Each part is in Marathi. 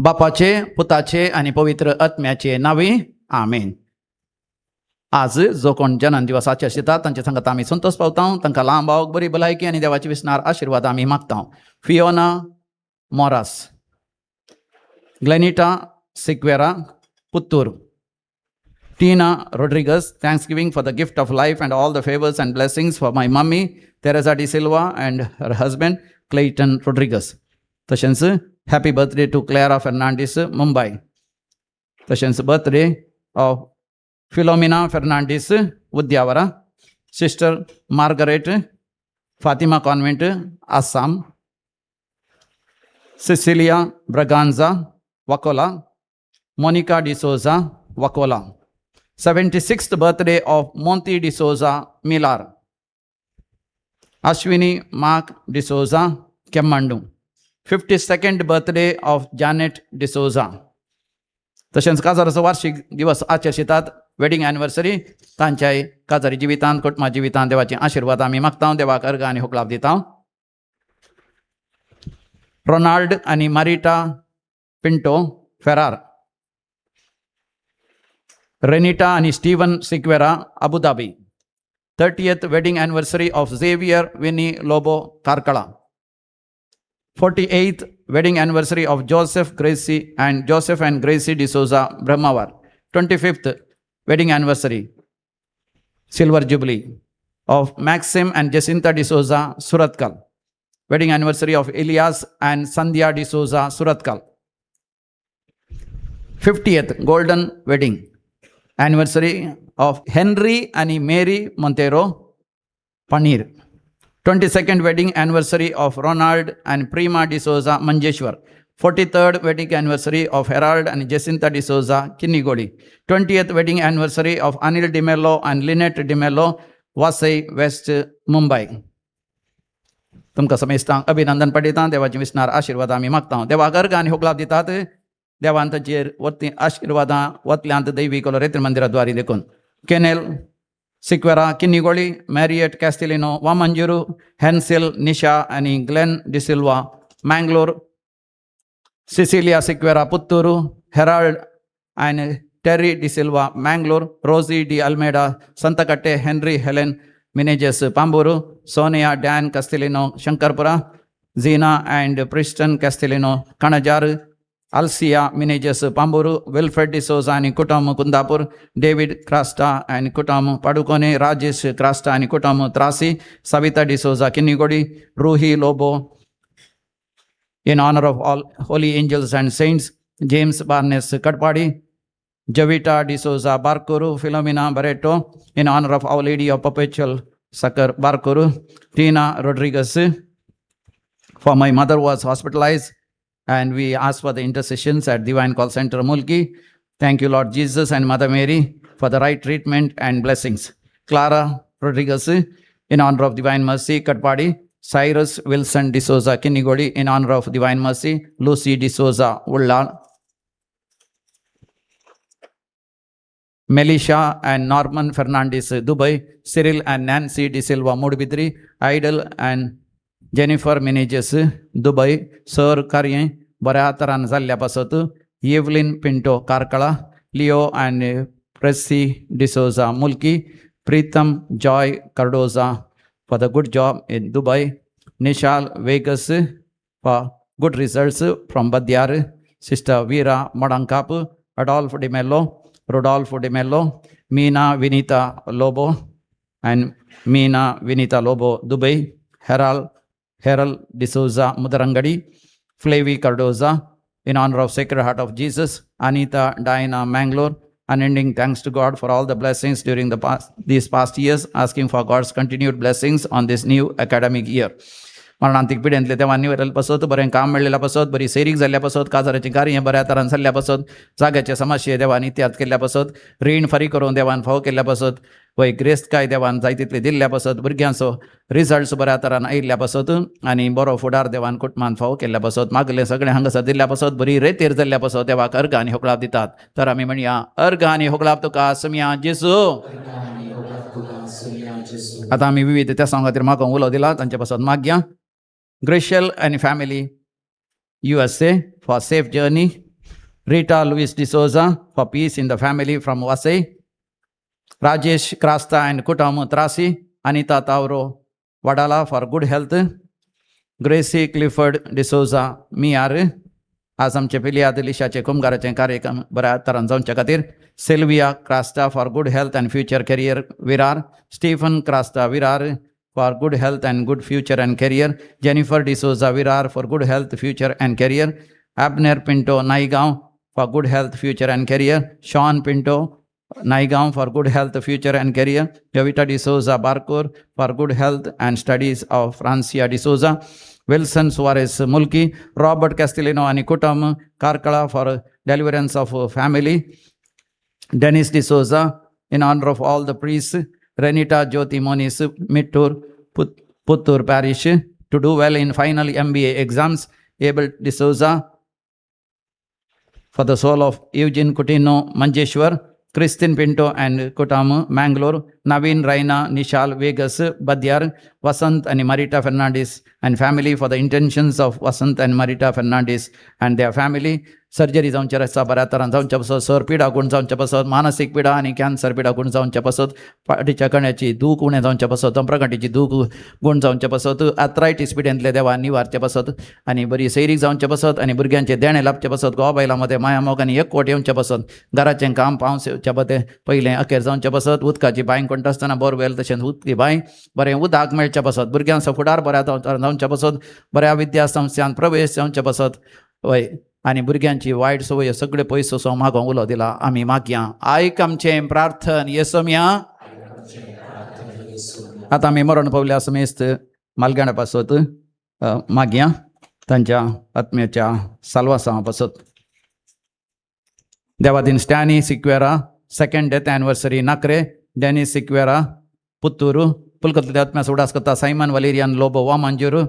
बापाचे, पुताचे आणि पवित्र आत्म्याचे नावे आमेन. आज जो कोण जन्मदिवसाचे आसतात तांचे सांगत आमी संतोष पावता. तांकां लांब आवक, बरी भलायकी आनी देवाची विस्नार आशिर्वाद आमी मागता. Fiona Moras, Glenita Sequeira Puttur, Tina Rodriguez, thanksgiving for the gift of life and all the favors and blessings for my mummy Teresa De Silva and her husband Clayton Rodriguez. तशेंच happy birthday to Clara Fernandez, Mumbai. तशेंच birthday of Philomena Fernandez, Udyavara. Sister Margaret, Fatima Convent, Assam. Cecilia Braganza, Wakola. Monica De Souza, Wakola. 76th birthday of Monty De Souza, Milar. Ashwini Mark De Souza, Kemmandu. 52nd birthday of Janet De Souza. तशेंच काजाराचो वार्षिक दिवस आचरतात. वेडिंग एनिवर्सरी तांच्या काजारी जिवितांत, कुटुंबा जिवितांत देवाचे आशिर्वाद आमी मागता. देवाक अर्घ आनी होकलाप दिता. रोनाल्ड आनी Marita Pinto Ferrar. Renita and Stephen Siquera, Abu Dhabi. 30th wedding anniversary of Xavier Winnie Lobo, Karkala. 48th wedding anniversary of Joseph and Gracie De Souza, Brahmavar. 25th wedding anniversary, Silver Jubilee, of Maxim and Jacinta De Souza, Suratkal. Wedding anniversary of Elias and Sandhya De Souza, Suratkal. 50th golden wedding anniversary of Henry and Mary Montero, Panir. 22nd wedding anniversary of Ronald and Prima De Souza, Manjeshwar. 43rd wedding anniversary of Harold and Jacinta De Souza, Kinnigodi. 20th wedding anniversary of Anil De Mello and Lynette De Mello, Vasai, West Mumbai. तुमकां समेस्तांक अभिनंदन पडयता. देवाची विस्नार आशिर्वाद आमी मागता. देवाक अर्घ आनी होकलाप दितात. देवान ताचेर वती आशिर्वादां वतल्यांत दैवी कोलोरेत्र मंदिराद्वारी देखून केनेल सिक्वेरा, किन्निगोळी, मॅरियट कॅस्टिलिनो, वामंजुरू, हेन्सिल, निशा आनी ग्लेन डिसिल्वा, मँगलोर. सिसिलिया सिक्वेरा, पुत्तूरू, हेराल्ड आनी Terry D'Silva, Mangalore. Rosy D Almeida, Santhekatte, Henry Helen Menezes, Pamboor. Sonia Dan Castelino, Shankarpura. Zeena and Preston Castelino, Kanajar. Alcia Minejes, Pamburu. Wilfred De Souza and Kutam, Kundapur. David Krasta and Kutam, Padukone. Rajesh Krasta and Kutam, Trasi. Savita De Souza, Kinnigodi. Ruhi Lobo, in honor of all holy angels and saints. James Barnes Katpadi. Javita De Souza, Barkuru. Philomena Barreto, in honor of Our Lady of Perpetual Succor, Barkuru. Tina Rodriguez, for my mother was hospitalized, and we ask for the intercessions at Divine Call Center, Mulki. Thank you, Lord Jesus and Mother Mary, for the right treatment and blessings. Clara Rodriguez, in honor of Divine Mercy, Katpadi. Cyrus Wilson De Souza, Kinnigodi, in honor of Divine Mercy. Lucy De Souza, Ullal. Melisha and Norman Fernandez, Dubai. Cyril and Nancy De Silva, Mudbidri. Idol and Jennifer Meneges, Dubai. Sir Karyen, बऱ्या तरान जाल्ल्या पासत. Evelyn Pinto, Karkala. Leo and Presy D'Souza, Mulki. Preetham Joy Cardoza, for the good job in Dubai. Nishal Vegas, for good results from Badyar. Sister Veera Madankap. Adolfo De Mello, Rodolfo De Mello. Meena Vinita Lobo and Meena Vinita Lobo, Dubai. Harold De Souza, Mudarangadi. Flavie Cardoza, in honor of Sacred Heart of Jesus. Anita Diana, Mangalore. Unending thanks to God for all the blessings during these past years, asking for God's continued blessings on this new academic year. मरणांतीक पिढ्यांतले देवांनी वरले पासत, बरें काम मेळिल्ल्या पासत, बरी सैरीक जाल्ल्या पासत, काजाराची कार्य बऱ्या तरान जाल्ल्या पासत, जाग्याचे समस्ये देवान इत्याद केल्ल्या पासत, रीण फारी करून देवान फाव केल्ल्या पासत, वय ग्रेस्तकाय देवान जाय तितले दिल्ल्या पासत, भुरग्यांचो रिजल्ट्स बऱ्या तरान आयिल्ल्या पासत आनी बरो फुडार देवान कुटुंबान फाव केल्ल्या पासत, मागले सगळें हांगासर दिल्ल्या पासत, बरी रेतेर जाल्ल्या पासत देवाक अर्घ आनी होकलाप दितात. तर आमी म्हणया, अर्घ आनी होकलाप तुका समिया जेसू. आतां आमी विविध त्या सांगा खातीर म्हाका उलो दिला, तांचे पासत मागया. Grishel and family, USA, for safe journey Rita Luis D'Souza for peace in the family from Vasai. Rajesh Krasta and Kutam Trasi. Anita Tauro Vadala for good health. Gracie Clifford D'Souza me R. आज आमचे पिल्या दिलिशाचे कुंभाराचे कार्यक्रम बऱ्या तरान जावचे खातीर. Sylvia Crasta for good health and future career Virar. Stephen Crasta Virar for good health and good future and career. Jennifer D'Souza Virar for good health, future and career. Abner Pinto Naigaon for good health, future and career. Sean Pinto Naigaon for good health, future and career. Jovita D'Souza Barkur for good health and studies of Francia D'Souza. Wilson Suarez Mulki. Robert Castellino and Kutam Karkala for deliverance of family. Dennis D'Souza in honor of all the priests. Renita Jyoti Monis Mittur Puttur Parish to do well in final MBA exams. Abel D'Souza for the soul of Eugene Coutinho Manjeshwar. Christine Pinto and Kutam Mangalore. Naveen Raina Nishal Vegas Badyar. Vasant and Marita Fernandez and family for the intentions of Vasant and Marita Fernandez and their family. Surgery जावंचे रस्ता बऱ्या तरान जावंचे पासत, सर पिडा गुण जावंचे पासत, मानसीक पिडा आनी कॅन्सर पिडा गुण जावंचे पासत, फाटीच्या कण्याची दूख उणें जावंचे पासत, तंत्रगांठीची दूख गुण जावंचे पासत, आर्थरायटीस पिड्यांतले देवा निवारचे पासत आनी बरी सैरीक जावंचे पासत आनी भुरग्यांचे देणे लाभचे पासत, घोवा बायलां मदें माया मोग आनी एकवट येवंचे पासत, घराचें काम पावस येवचे पळय पयलें अखेर जावंचे पासत, उदकाची बांय कोणटा आसतना बोरवेल तशेंच उदकी बांय बरें उदक मेळचें पासत, भुरग्यांचो फुडार बऱ्या जावंचे पासत, बऱ्या विद्या संस्थांत प्रवेश जावंचे पासत वय आनी भुरग्यांची वायट संवय सगळे पयस सो मागोवंक उलो दिला आमी मागया. आयक आमचें प्रार्थन येसोम्या. आतां आमी मरण पावल्या समेस्त मालगाणा पासत मागया तांच्या आत्म्याच्या साल्वासां पासत. देवादीन Stany Sequeira second death anniversary नाकरे. डेनिस सिक्वेरा पुत्तूरू. पुलकत्ले आत्म्या उडास करता सायमन वलेरियन लोबो वामांजूर.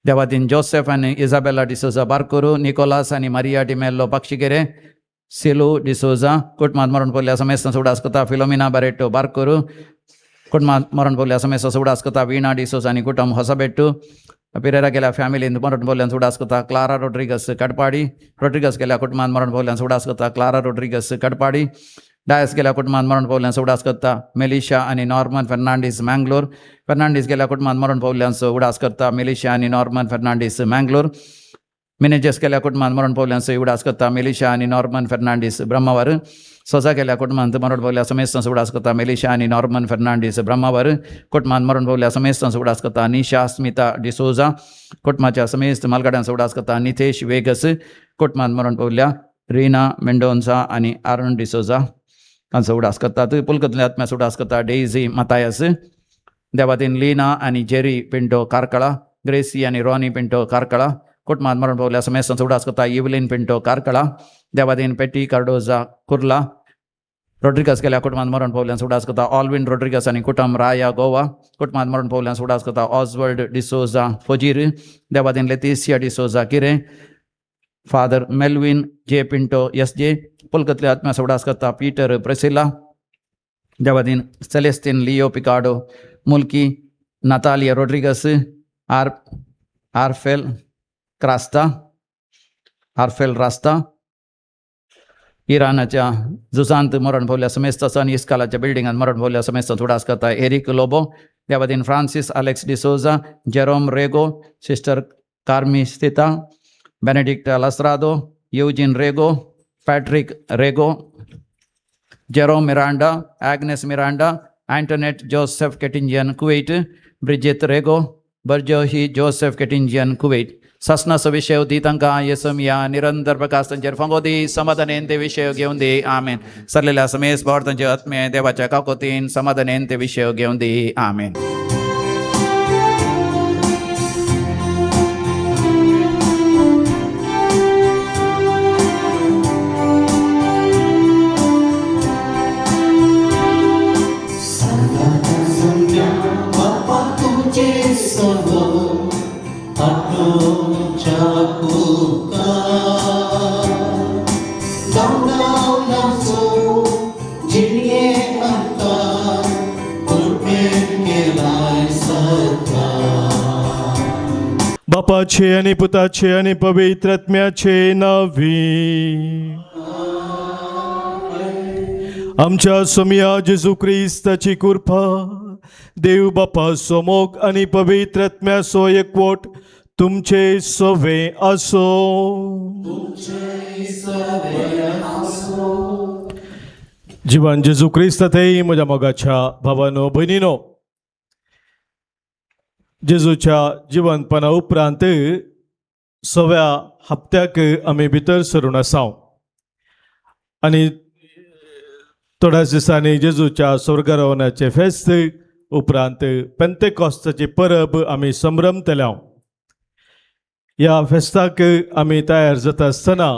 देवादीन जोसेफ आणि इजाबेला डिसोजा बारकोरू. निकोलास आणि मारिया डिमेल्लो पक्षिगेरे. सिलू डिसोजा कुटुंबात मरण पावल्या समेस्त उडास करता फिलोमिना बारेटो बारकोरू. कुटुंबात मरण पावल्या समेस्त उडास करता वीणा डिसोजा आणि कुटुंब होसबेट्टू. पिरेरा गेल्या फॅमिलीन मरण पावल्यान उडास करता क्लारा रोड्रिगस कडपाडी. रोड्रिगस गेल्या कुटुंबात मरण पावल्यान उडास करता क्लारा रोड्रिगस कडपाडी. डायस गेल्या कुटुंबात मरण पावल्यान उडास करता मेलिशा आणि नॉर्मन फर्नांडीस मँगलोर. फर्नांडीस गेल्या कुटुंबात मरण पावल्यान उडास करता मेलिशा आणि नॉर्मन फर्नांडीस मँगलोर. मिनेजेस गेल्या कुटुंबात मरण पावल्यान उडास करता मेलिशा आणि नॉर्मन फर्नांडीस ब्रह्मावर. सोजा गेल्या कुटुंबात मरण पावल्या समेस्त उडास करता मेलिशा आणि नॉर्मन फर्नांडीस ब्रह्मावर. कुटुंबात मरण पावल्या समेस्त उडास करता निशा स्मिता डिसोजा. कुटुंबाच्या समेस्त मालगाड्यांचा उडास करता नितेश वेगस. कुटुंबात मरण पावल्या रीना मेंडोन्सा आणि आरण डिसोजा हांचो उडास करतात. पुलकत्ले आत्म्याचो उडास करता डेझी मातायस. देवादीन लिना आणि जेरी पिंटो कारकळा. ग्रेसी आणि रॉनी पिंटो कारकळा. कुटुंबात मरण पावल्या समेस्त उडास करता इवलिन पिंटो कारकळा. देवादीन पेटी कार्डोजा कुर्ला. रोड्रिगस गेल्या कुटुंबात मरण पावल्यान उडास करता ऑल्विन रोड्रिगस आणि कुटुंब राया गोवा. कुटुंबात मरण पावल्यान उडास करता ऑस्वर्ड डिसोजा फोजीर. देवादीन लेतिसिया डिसोजा किरे. फादर मेल्विन जे पिंटो एस जे. पुलकत्ले आत्म्याचो उडास करता पीटर प्रेसिला. देवादीन सेलेस्टिन लिओ पिकाडो मुल्की. Natalia Rodrigues. आर्फेल रास्ता. इराणाच्या झुजांत मरण पावल्या समेस्त सन इस्कालाच्या बिल्डिंगात मरण पावल्या समेस्त उडास करता एरिक लोबो. देवादीन फ्रांसिस अलेक्स डिसोजा. जेरोम रेगो. सिस्टर कार्मी स्थिता. बेनेडिक्ट लस्रादो. यूजिन रेगो. पैट्रिक रेगो. जेरोम मिरांडा. एग्नेस मिरांडा. एंटोनेट जोसेफ केटिंजियन कुवेट. ब्रिजित रेगो. बर्जोही जोसेफ केटिंजियन कुवेट. ससना विषय दी तांकां येसमिया निरंतर प्रकाश तांचेर फंगोदी समाधानेन ते विषय घेवन दी. आमेन. सरलेल्या समेस भाव तांचे आत्मे देवाच्या काकोतीन समाधानेन ते विषय घेवन दी. आमेन. Jinie anta, pulpen kela. बापाचे आणि पुताचे आणि पवित्र आत्म्याचे नावी. आमच्या सोमिया जेजू ख्रिस्ताची कृपा, देव बापा सोमोग आणि पवित्र आत्म्याचो एकवट तुमचे सवे असो. जीवन जेजू ख्रिस्तातही म्हज्या मोगाच्या भावानो भयणीनो, जेजूच्या जिवंतपणा उपरांत सव्या हप्त्याक आमी भितर सरून आसाव आनी थोड्याच दिसांनी जेजूच्या स्वर्गारोहणाचे फेस्त उपरांत पेंतेकॉस्ताची परब आमी संभ्रमतल्या. ह्या फेस्ताक आमी तयार जाता आसतना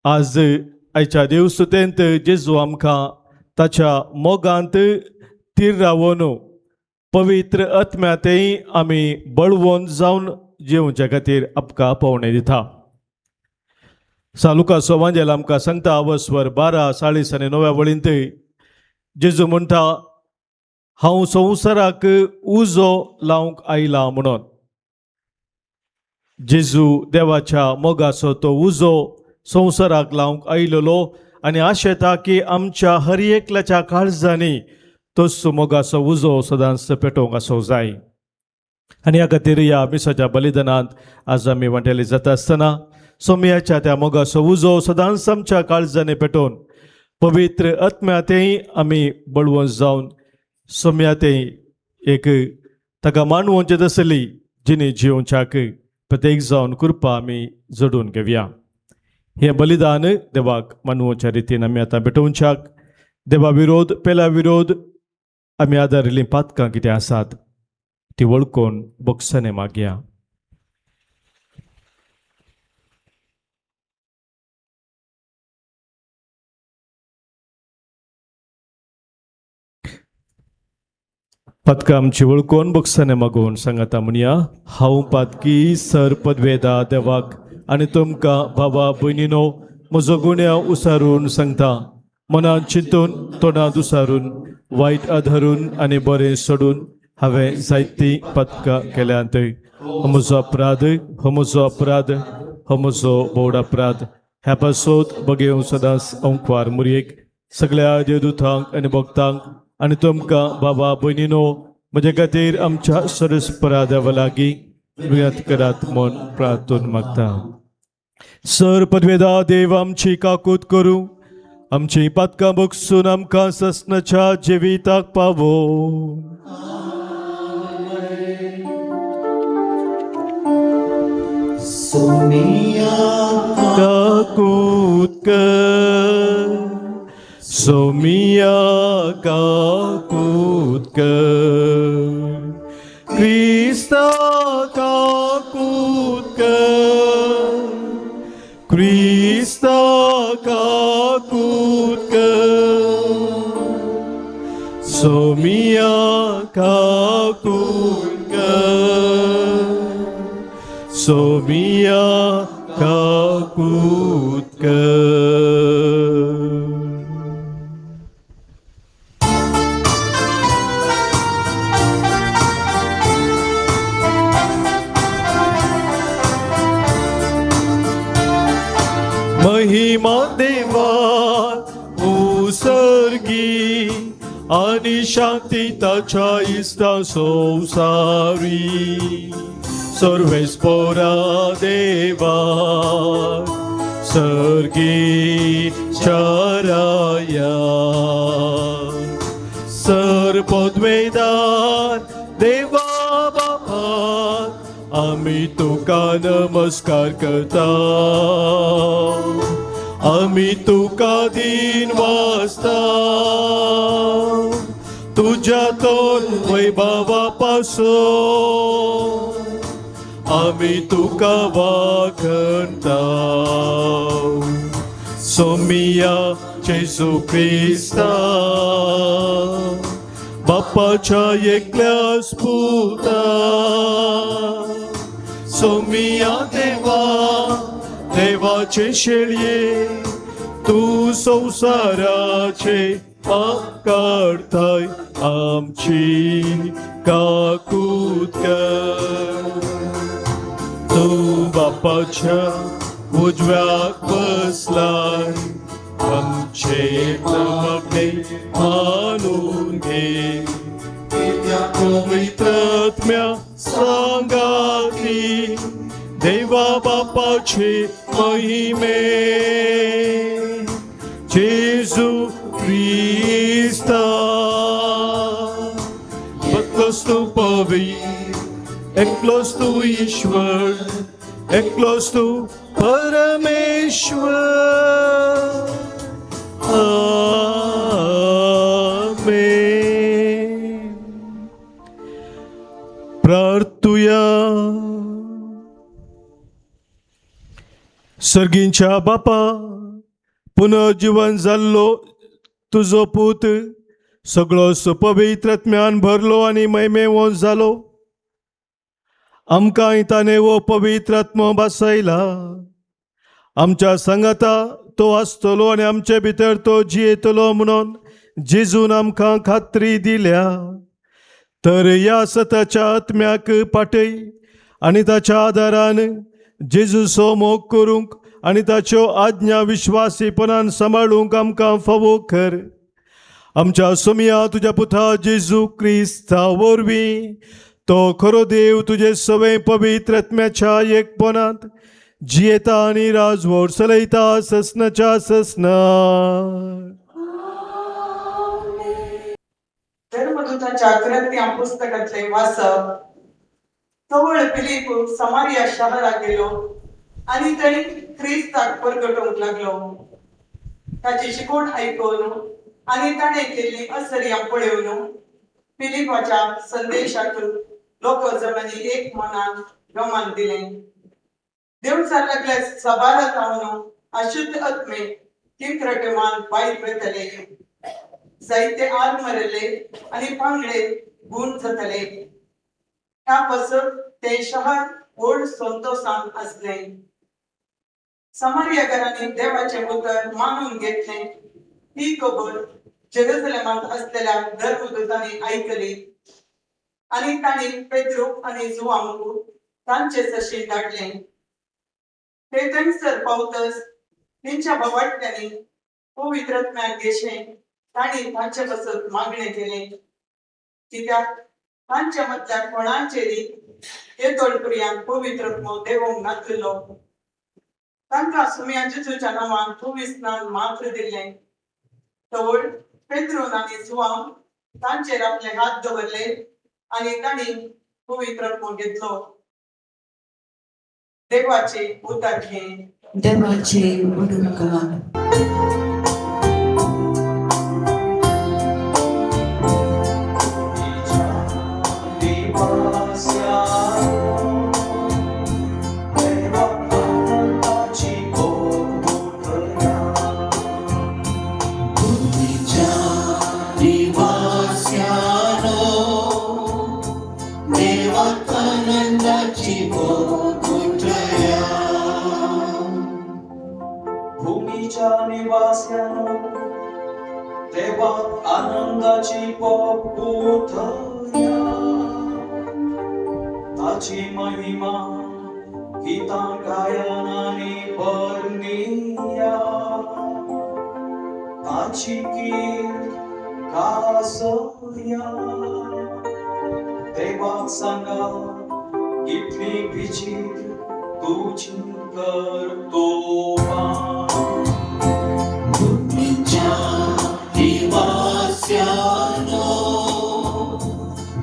आज आयच्या देवस्तुतेंत जेजू आमकां ताच्या मोगांत थीर रावून पवित्र आत्म्यातय आमी बळवून जावन जेवच्या खातीर आमकां पावणे दिता. लुकाचो एवांजेल आमकां सांगता वस्वर 12:49 वळींत जेजू म्हणटा, हांव संवसाराक उजो लावंक आयला म्हणून. जेजू देवाच्या मोगाचो तो उजो संवसाराक लावंक आयिल्लो आनी आशेता की आमच्या हर एकल्याच्या काळजांनी तोच मोगाचो उजो सदांच पेटोवंक आसूंक जाय. आनी ह्या खातीर ह्या मिसाच्या बलिदानांत आज आमी वांटेले जाता आसतना सोमयाच्या त्या मोगाचो उजो सदांच आमच्या काळजांनी पेटोवन पवित्र आत्म्यातय आमी बळवून जावन सोमयातय एक ताका मानवोवचें आसली जिणी जिवच्याक प्रत्येक जावन कृपा आमी जोडून घेवया. हें बलिदान देवाक मानवोवच्या रितीन आमी आतां पेटोवच्याक देवा विरोध पेला विरोध आमी आदारिल्लीं पातकां कितें आसात ती वळखून बोगसने मागया. पातकां आमची वळखून बोगसने मागून सांगाता म्हणया, हांव पातकी सर पदवेदा देवाक आनी तुमकां भावा भयणीनो म्हजो गुन्यांव उसारून सांगता. मनांत चिंतून तोंडांत उसारून वायट आधरून आनी बरें सोडून हांवें जायतीं पातकां केल्यांत. हो म्हजो अपराध, हो म्हजो अपराध, हो म्हजो बोड अपराध. ह्या पासत बगेव सदांच अंकवार मुरयेक सगळ्या देवदूतांक आनी भक्तांक आनी तुमकां बाबा भयणीनो म्हजे खातीर आमच्या सरस्परा देवा लागीं विनंती करात म्हूण प्रार्थून मागता. सर पदवेदा देव आमची काकूत करूं, आमची पातकां बगसून आमकां ससनाच्या जिविताक पावो. काकूत कर, सोमिया काकूत कर, क्रिस्ता काकूत कर, क्रिस्ता काकूत कर, सोमिया काकूत कर, सोमिया काकूत कर. महिमा देवात उसर्गी आणि शांती ताच्या इष्टा संसारी. सर्वेस्परा देवा सर्गी चराया, सर पदवेदार देवा बाबा आमी तुका नमस्कार करता. आमी तुका दिन वाजता, तुझ्या तोन वैभवा पासून आमी तुका वाखणता. सोमिया जेजू ख्रिस्ता बापाच्या एकल्या स्पुता. सोमिया देवा देवाचे शेळये तू संसाराचे पाप काढताय. आमची काकूत कर, बापाच्या उजव्याक बसलाय, आमचे मागणे मानून घे. पवित्रात्म्या सांगाती देवा बापाचे महिमे, जेजू ख्रिस्ता एकलोस तू पवित्र, एकलोस तू ईश्वर, एकलोस तू परमेश्वर. आमेन. प्रार्थूया. सर्गींच्या बापा, पुनर्जीवन जाल्लो तुजो पूत सगळो पवित्रात्म्यान भरलो आनी महिमेवंत जालो. आमकां ताणें वो पवित्रात्मो बसयला. आमच्या सांगाता तो आसतलो आनी आमचे भितर तो जियेतलो म्हणून जेजून आमकां खात्री दिल्या. तर ह्या सताच्या आत्म्याक पाटय आनी ताच्या आदारान जेजूचो मोग करूंक आनी ताच्यो आज्ञा विश्वासीपणान सांबाळूंक आमकां फावो कर. आमच्या सोमिया तुज्या पुता जेजू क्रिस्ता वरवीं तो खरो देव तुजे सवे पवित्र आत्म्याच्या एकपणांत जियेता आनी राजवट चलयता ससनाच्या ससना. धर्मदूताच्या कृत्या पुस्तकातले वाचप. तवळ फिलिप समारिया शहरात गेलो आणि थंय ख्रिस्ताक परगटोवंक लागलो. ताची शिकवण आयकून आणि ताणें केल्ली आश्चर्यां पळोवन फिलिपाच्या संदेशाक लोक जणांनी एक मनान गमान दिलें. देवचार लागल्या सभारात हांव अशुद्ध आत्मे किंक्रटमान भायर वयतले. जायते आग मरले आणि पांगडे गुण जातले. ह्या पासून ते शहर व्हड संतोषान असले. समारियाकारांनी देवाचे उतर मानून घेतले. ही खबर जेरुसलेमात असलेल्या धर्मदूतांनी ऐकली आणि तांणी पेद्रू आणि जुवांक तांचे सशी धाडले. ते थंयसर पावतच तेंच्या बाबाट्यांनी पवित्र आत्म्याक घेशे तांणी तांचे पासून मागणे केले. कित्याक तांच्या मदल्या कोणाचेरी येतोळपर्यंत पवित्र आत्मो देवोंक नासलो. तांकां सुम्या जेजूच्या नांवान स्नान मात्र दिलें. तवळ पेद्रून आनी जुवांक तांचेर आपले हात दवरले आणि तांणी पवित्र आत्मो घेतलो. देवाचे उतर घे. देवाचे उदुरकार. भूमीच्या निवास्यानो देवा आनंदाची पोथया. ताची महिमा गीतां गायनाने वर्णिया. ताची कीर्त गाजया. देवाक सांगा इतली विचित्र तुझी कर्तोबा. भूमीच्या निवास्यानो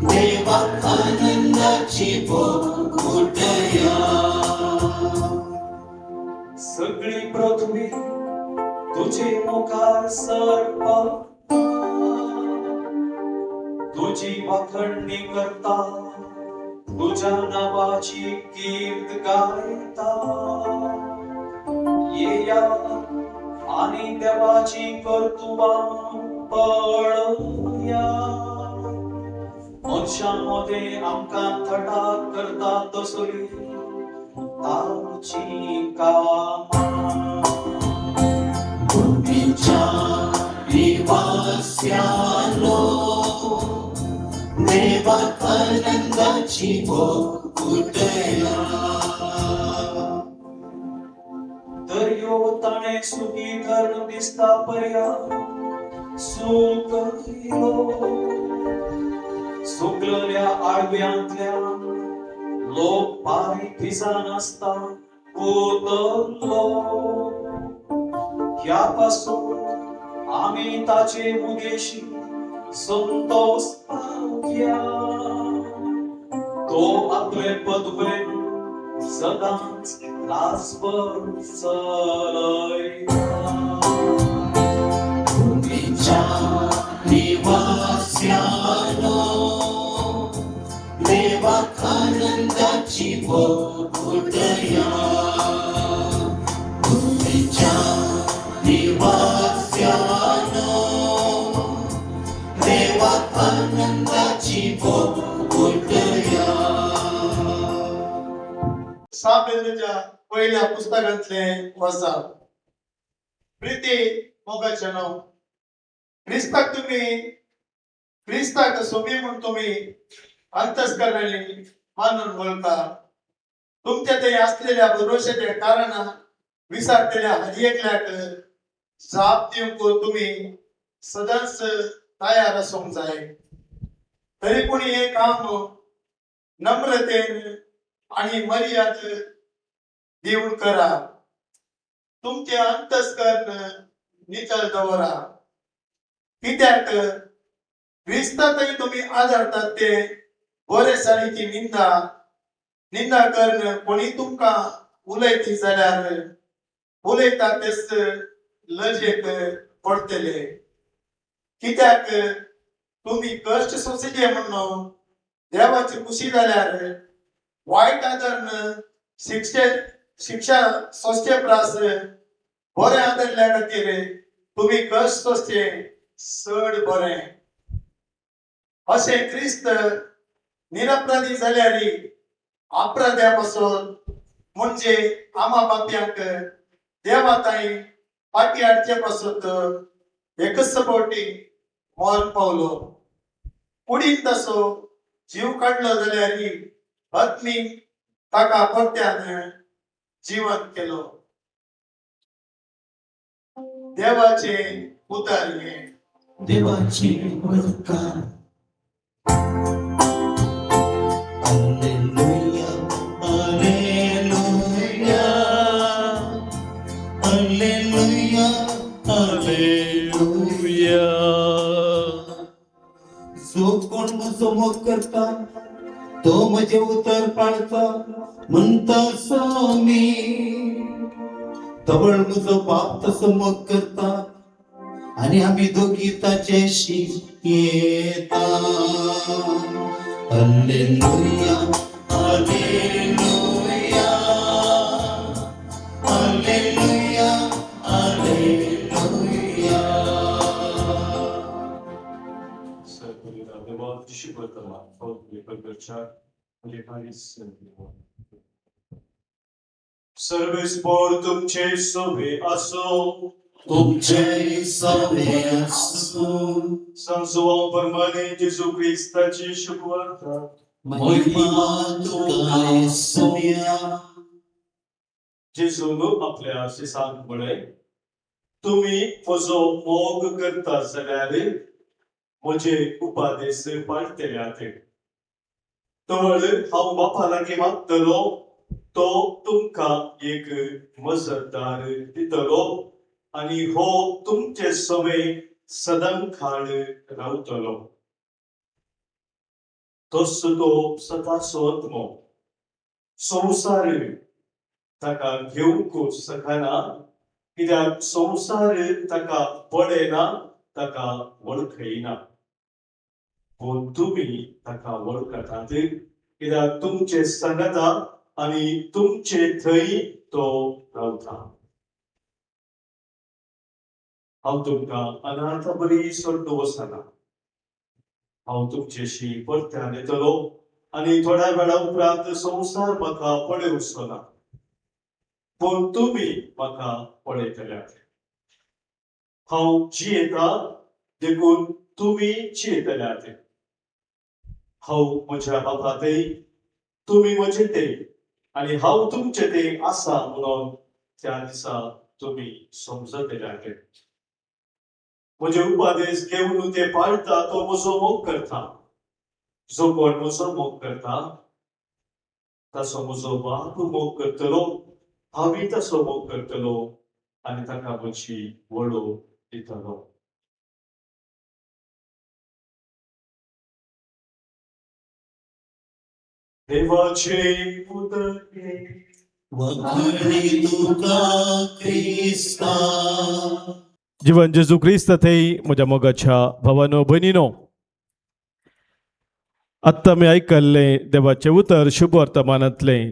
देवाक आनंदाची पोथया. सगळी पृथ्वी तुझे मुखार सरपा. तुझी वाखणणी करता तुझ्या नावाची कीर्त गायता. येया आणि देवाची कर्तुत्वां पळया. मनशांमध्ये आमकां थटा करता तसली ताची कामां. भूमीच्या निवास्यानो देवाक आनंदाची पोथया. तर यो ताणे सुखी धरण दिसता पर्या सुख सुकलेल्या आडव्यांतल्या लोक पाय भिजा नासता पोतलो ह्यापासून आम्ही ताचे उदेशी संतोष पावया तो आपले पदवे सदांच रासभर चलयता भूमीच्या निवास्यानो देवाक आनंदाची भोगुटया भूमीच्या निवास्यानो देवाक आनंदाची भोगुटया सापेंद्रच्या पहिल्या पुस्तकांतले वचन प्रिती मोगाचे नाव क्रिस्ताक सोबी म्हणून तुम्ही अंतस्करणाने मानून वळता तुमच्या ते असलेल्या भरोशाच्या कारणान विसरलेल्या हरियेकल्याक जाप दिवंक तुम्ही सदांच तयार असूंक जाय तरी पूण हे काम नम्रतेन आणि मर्याद देऊन करा तुमचे अंतस्करण नितळ दवरा कित्याक क्रिस्तातही तुम्ही आदरतात ते बरेसाणीची निंदा करण कोणी तुमका उलयती जाल्यार उलयता तेच लजेक पडतले कित्याक तुम्ही कष्ट सोंसचे म्हणून देवाची खुशी जाल्यार वाईट आदरण शिक्षा सोंसचे प्रास बरे आदरल्या खातीर तुम्ही कष्ट सोंसचे चड बरे असे क्रिस्त निरपराधी जाल्यारी अपराध्यापासून म्हणजे आमा बापयांक देवाताई पाटी हाडचे पासून एकच फावटी मरण पावलो कुडीन तसो जीव काडलो जाल्यार आत्मी ताका परत्यान जीवन केलो देवाचे उतारले देवाची वरकार हालेलुया हालेलुया हालेलुया हालेलुया जो कोण म्हजो मोग करता तो म्हजे उतर पाळता म्हणता स्वामी तवळ म्हजो बाप तसो मोग करता आणि आम्ही दोघी ताचेशी येता हालेलुया हालेलुया हालेलुया हालेलुया सर्वेस्पोर तुमचे सोबे असो तुमचे सवे असो सांसोवां परमाने जेजू क्रिस्ताची शुभवार्ता महिमा तुका येसुया जेजून आपल्या शिसांक म्हळे तुम्ही म्हजो मोग करता जाल्यार म्हजे उपादेश पाळटल्यात तवळ हांव बापा लागीं मागतलो तो तुमकां एक मजतदार दितलो आणि हो तुमचे सवे सदांखाड रावतलो तोच तो सताचो आत्मो संसार ताका घेवंक शकना कित्याक संसार ताका पळयना ताका वळखयना पूण तुमी ताका वळखतात कित्याक तुमचे सांगता आणि तुमचे थंय तो रावता हांव तुमकां अनाथ बरी सोडून वचना हांव तुमचेशी परत्यान येतलो आणि थोड्या वेळा उपरांत संसार म्हाका पळयवचो ना पूण तुमी म्हाका पळयतल्यात हांव जियेता देखून तुमी जियेतल्यात हांव म्हज्या बापातय तुमी म्हजे ते आणि हांव तुमचे ते आसा म्हणून त्या दिसा तुम्ही समजतल्याक म्हजे उपादेश घेवन ते पाळटा तो म्हजो मोग करता. जो कोण म्हजो मोग करता तसो म्हजो बाप मोग करतलो. हांवूय तसो मोग करतलो आनी ताका म्हजी वळो दितलो. देवाचे उदके वखणी तुका क्रिस्ता. जीवन जेजू क्रिस्त थंय म्हज्या मोगाच्या भावानो भयणीनो, आत्ता मी ऐकल्लें देवाचे उतर शुभ वर्तमानांतलें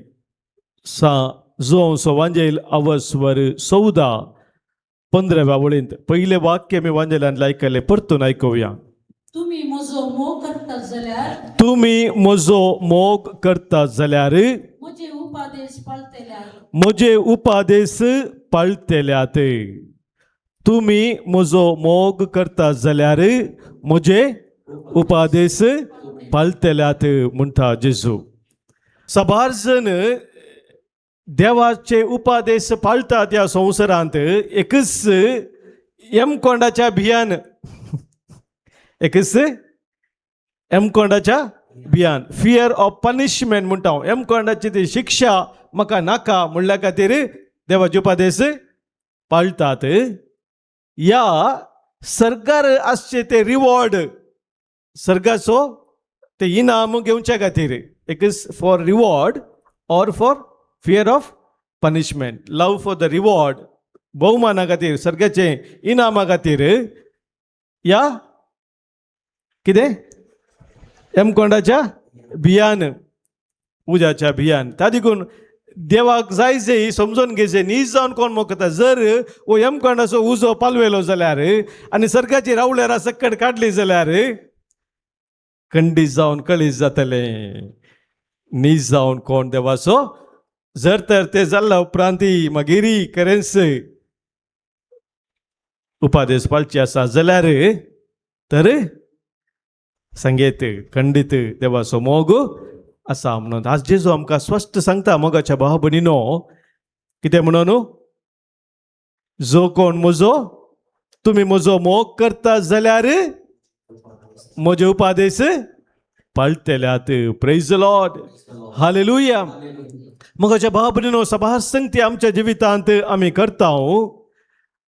जो वांजेल अवस्वर 14-15 वळींत पयले वाक्य मी वांजेलांतलें आयकल्लें. परतून आयकुया. तुम्ही म्हजो मोग करतात जाल्यार तुम्ही म्हजो मोग करता जाल्यार म्हजे उपादेश पाळतल्यार म्हजे उपादेश पाळतल्यात. तुम्ही म्हजो मोग करता जाल्यार म्हजे उपादेश पाळतल्यात म्हणटा जेजू. साबार जण देवाचे उपादेश पाळतात ह्या संवसारांत एकच कोंडाच्या भियान. एकच कोंडाच्या भियान फियर ऑफ पनिशमेंट म्हणटा हांव. कोंडाची ती शिक्षा म्हाका नाका म्हणल्या खातीर देवाचे उपादेश पाळतात. या सरकार आसचे ते रिवॉर्ड, सर्गाचो ते इनाम घेवच्या खातीर एकच for reward or for fear of punishment. Love for the reward, भोवमाना खातीर, सर्गाचे इनामा खातीर या कितें कोंडाच्या भियान, उज्याच्या भियान. त्या देखून देवाक जाय जे समजून घेवचें नीज जावन कोण मोगता. जर वो कोंडाचो उजो पालवेलो जाल्यार आनी सर्गाची रावल्यार सकट काडली जाल्यार खंडीत जावन कळीत जातलें. नीज जावन कोण देवाचो जर तर ते जाल्ल्या उपरांती मागीर करेन्स उपादेश पाळची आसा जाल्यार तर संगीत खंडीत देवाचो मोग आसा म्हणून आज जेजू आमकां स्पश्ट सांगता मोगाच्या भाव भयणीनो कितें म्हणून. जो कोण म्हजो तुमी म्हजो मोग करता जाल्यार म्हजे उपादेश पाळटल्यात. Praise the Lord. हालेलुया. मोगाच्या भाव भयणीनो, सभार संगती आमच्या जिवितांत आमी करता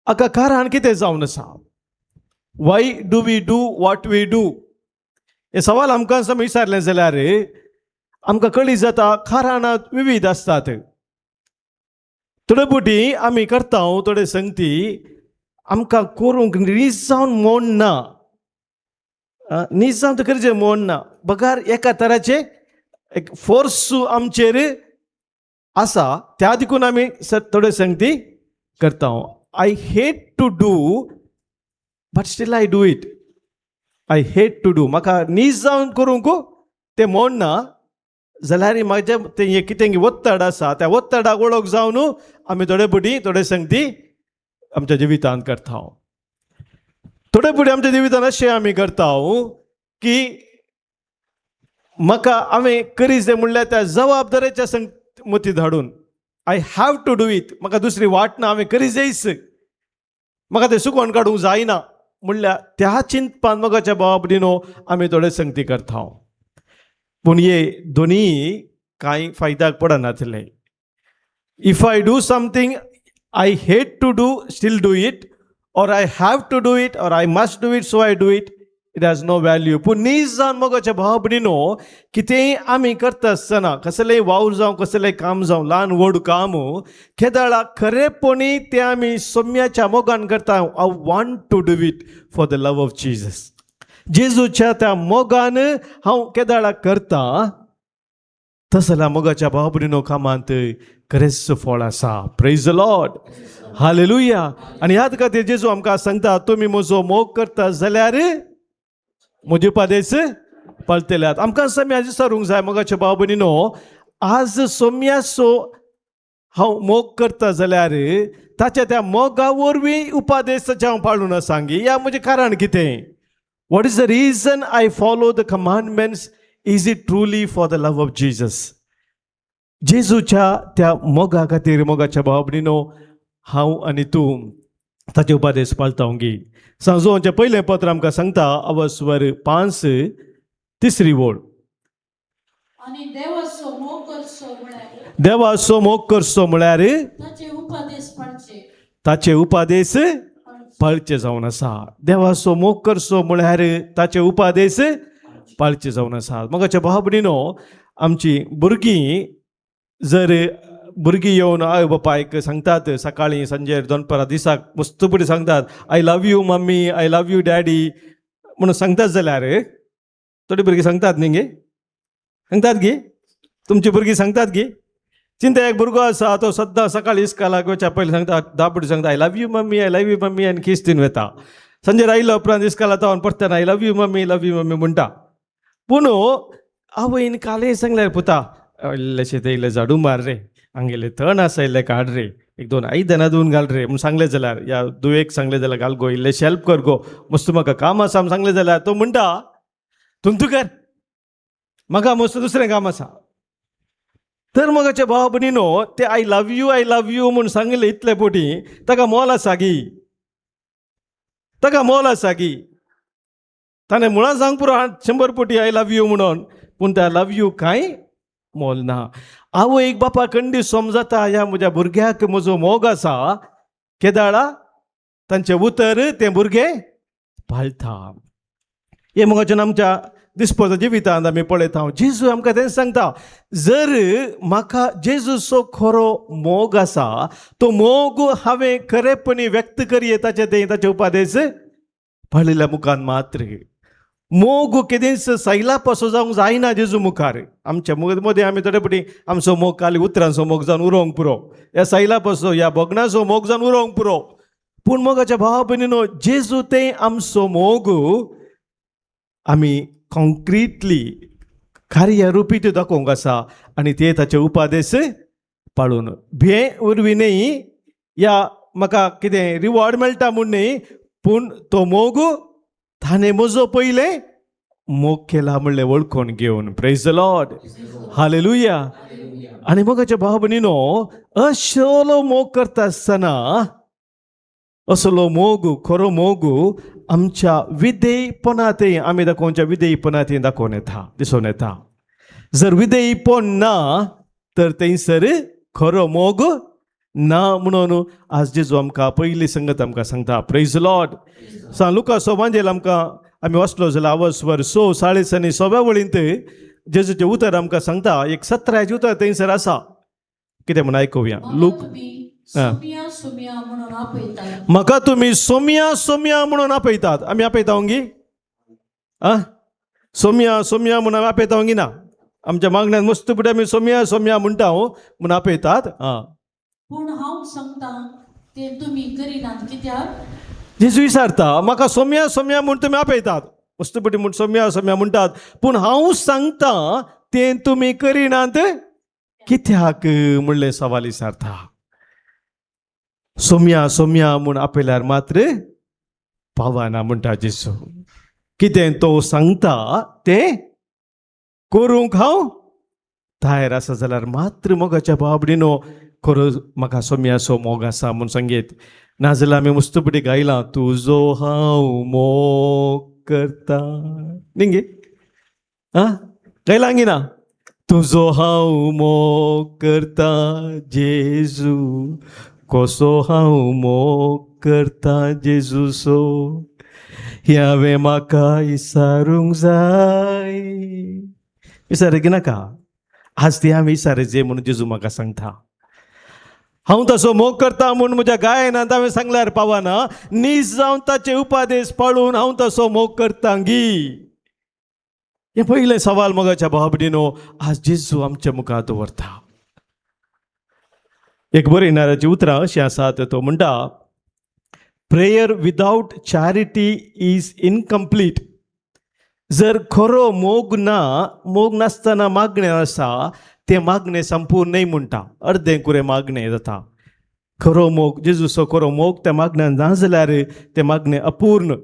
हाका कारण कितें जावन आसा. Why do we do what we do. हे सवाल आमकां समज विचारले जाल्यार आमकां कळी जाता कारणा विविध आसतात. थोडे फावटी आमी करता थोडे संगती आमकां करूंक नीज जावन मोड ना. नीज जावन गरजे मोड ना. बगार एका तराचे एक फोर्स आमचेर आसा त्या देखून आमी थोडे संगती करता. I hate to do but still I do it. I hate to do. म्हाका नीज जावन करूंक ते मोड ना जाल्यार म्हाज्या ते कितें वत्तड आसा त्या वत्तडाक वळख जावन आमी थोडे फावटी थोडे संगती आमच्या जिवितांत करता. थोडे फावटी आमच्या जिवितांत अशें आमी करता की म्हाका हांवें करी जे म्हणल्यार त्या जबाबदारेच्या मती धाडून I have to do it. म्हाका दुसरी वाट ना, हांवें करी जायच, म्हाका तें सुकोवन काडूंक जायना म्हणल्यार त्या चिंतपान मोगाच्या भावा भयणीनो आमी थोडे संगती करता. पूण हे दोनी कांय फायद्याक पडनातले. If I do something I hate to do still do it, or I have to do it, or I must do it, so I do it, it has no value. पूण नीज जावन मोगाच्या भाव भयणीनो कितेंय आमी करता आसतना कसलेंय वावर जावं कसलेंय काम जावं ल्हान व्हड काम केदाळा खरेपणी तें आमी सोम्याच्या मोगान करता. I want to do it for the love of Jesus. जेजूच्या त्या मोगान हांव केदाळा करता. तस जाल्यार मोगाच्या भाव भयणीनो कामांत खरेंच फळ आसा. Praise the Lord. हालेलुया. आनी ह्याच खातीर जेजू आमकां सांगता तुमी म्हजो मोग करता जाल्यार म्हजे उपादेश पाळटल्यात. आमकां समी आज विचारूंक जाय मोगाच्या भाव भयणीनो, आज सोम्याचो हांव मोग करता जाल्यार ताच्या त्या मोगा वरवीं उपादेशाचे हांव पाळून आसा गे. या म्हजें कारण कितें? What is the reason I follow the commandments? Is it truly for the love of Jesus? जेजूच्या त्या मोगा खातीर मोगाच्या भाव भयणीनो हांव आनी तूं ताचे उपादेश पाळतावंगी. सांजोवचे पयलें पत्र आमकां सांगता अवस्वर 5 तिसरी ओळ. आणि देवाचो मोग करचो म्हळ्यार देवाचो मोग करचो म्हळ्यार ताचे उपादेश पाळचे. ताचे उपादेश पाळचे जावन आसा. देवाचो मोग करचो म्हळ्यार ताचे उपादेश पाळचे जावन आसा. मोगाच्या भाव भयणीनो आमची भुरगीं जर भुरगीं येवन आवय बापायक सांगतात सकाळीं सांजे दनपारां दिसाक मस्तपडी सांगतात I love you mummy, I love you daddy म्हणून सांगतात जाल्यार थोडी भुरगीं सांगतात न्ही गे, सांगतात गे, तुमची भुरगीं सांगतात गे. चिंता एक भुरगो आसा तो सद्दां सकाळीं इस्कालाक वयच्या पयलीं सांगता दापडी सांगता I love you mummy, I love you mummy आनी किस दिन वता. सांजेर आयलो उपरांत इस्काला तावन परतना आय लव यू मम्मी म्हणटा. पूण आवयन काले सांगल्यार पुता इल्लेशें तें इल्लें झाडू मार रे, हांगेले तण आसा इल्लें काड रे, एक दोन आयदनां धुवन घाल रे म्हूण सांगलें जाल्यार या दुयेक सांगलें जाल्यार घाल गो, इल्लें हेल्प कर गो, मस्त म्हाका काम आसा म्हूण सांगलें जाल्यार तो म्हणटा तूं कर, म्हाका मस्त दुसरें काम आसा. तर मोगाचे भाव भयणीनो ते आय लव यू म्हूण सांगलें इतले पोटी ताका मोल आसा गी, ताका मोल आसा गी. ताणें मुळां सांग पुरो 100 पोटी आय लव यू म्हणून, पूण त्या लव यू कांय मोल ना. आवयक बापा कंडी समजता ह्या म्हज्या भुरग्याक म्हजो मोग आसा, केदाळा तांचें उतर तें भुरगें पाळटा. हे मोगाच्यान आमच्या दिसपत्र जिवितांत आमी पळयता. जेजू आमकां तें सांगता जर म्हाका जेजूचो खरो मोग आसा तो मोग हांवें खरेपणी व्यक्त करी ताचे उपादेश पाळिल्ल्या मुखान मात्र. मोग केदेंच सैला पासो जावंक जायना जेजू मुखार. आमच्या मदीं आमी थोडे फावटी आमचो मोग खाली उतरांचो मोग जावन उरोवंक पुरो, ह्या सैला पासो ह्या भोगणाचो मोग जावन उरोवंक पुरो. पूण मोगाच्या भावा भयणीनो जेजू तें आमचो मोग आमी कॉन्क्रीटली कार्यारुपी दाखोवंक आसा आनी ते ताचे उपादेश पाळून. भे उरवी न्ही या म्हाका कितें रिवॉर्ड मेळटा म्हूण न्ही, पूण तो मोग ताणें म्हजो पयलें मोग केला म्हणलें वळखून घेवन. Praise the Lord, hallelujah. आनी मोगाच्या भाव भयणीनो असलो मोग करता आसतना असलो मोग खरो मोग आमच्या विधेयपणांतय आमी दाखोवच्या विधेयपणांतय दाखोवन येता, दिसून येता. जर विधेयपण ना तर थंयसर खरो मोग ना म्हणून आज जेजू आमकां पयली संगत आमकां सांगता. Praise the Lord. लुकास एवांजेल आमकां आमी वाचलो जाल्यार आवस्वर 6 40 आनी 6 वळींत जेजूचें उतर आमकां सांगता. एक 17 उतर थंयसर आसा, कितें म्हण आयकुया. म्हाका तुमी सोम्या म्हणून आपयतात. आमी आपयतावंगी सोम्या म्हणून आपयतावंगी ना. आमच्या मागण्यान मस्त पुढे आमी सोम्या म्हणटा म्हणून आपयतात. पूण हांव सांगता ते तुमी करिनात कित्याक. जेजू विचारता म्हाका सोम्या म्हूण तुमी आपयतात, मस्त पुटी म्हूण सोम्या म्हणटात, पूण हांव सांगता ते तुमी करिनात कित्याक म्हणलें सवाल विचारता. सोम्या म्हूण आपयल्यार मात्र पावना म्हणटा जेजू. कितें तो सांगता तें करूंक हांव तयार आसा जाल्यार मात्र मोगाच्या भाव भयणीनो खरो म्हाका सोम्याचो मोग आसा म्हूण सांगीत. नाजाल्यार आमी मस्तपडी गायलां तुजो हांव मोग करता न्ही गे, गायलां गी ना. तुजो हांव मोग करता जेजू, कसो हांव मोग करता जेजूचो, ह्यावें म्हाका विचारूंक जाय. विचारगी नाका, आज ते हांवें विचारचें म्हणून जेजू म्हाका सांगता. हांव तसो मोग करता म्हूण म्हज्या गायनांत हांवें सांगल्यार पावना. नीज जावन ताचे उपादेश पाळून हांव तसो मोग करता गी. हे पयलें सवाल मोगाच्या भाव भयणीनो आज जेजू आमच्या मुखार दवरता. एक बरयणाऱ्याची उतरां अशीं आसात. तो म्हणटा prayer without charity is incomplete. जर खरो मोग नासतना मागणें आसा तें मागणें संपूर्ण न्ही म्हणटा, अर्दें कुरें मागणें जाता. खरो मोग जेजूचो खरो मोग त्या मागण्यान ना जाल्यार तें मागणें अपूर्ण.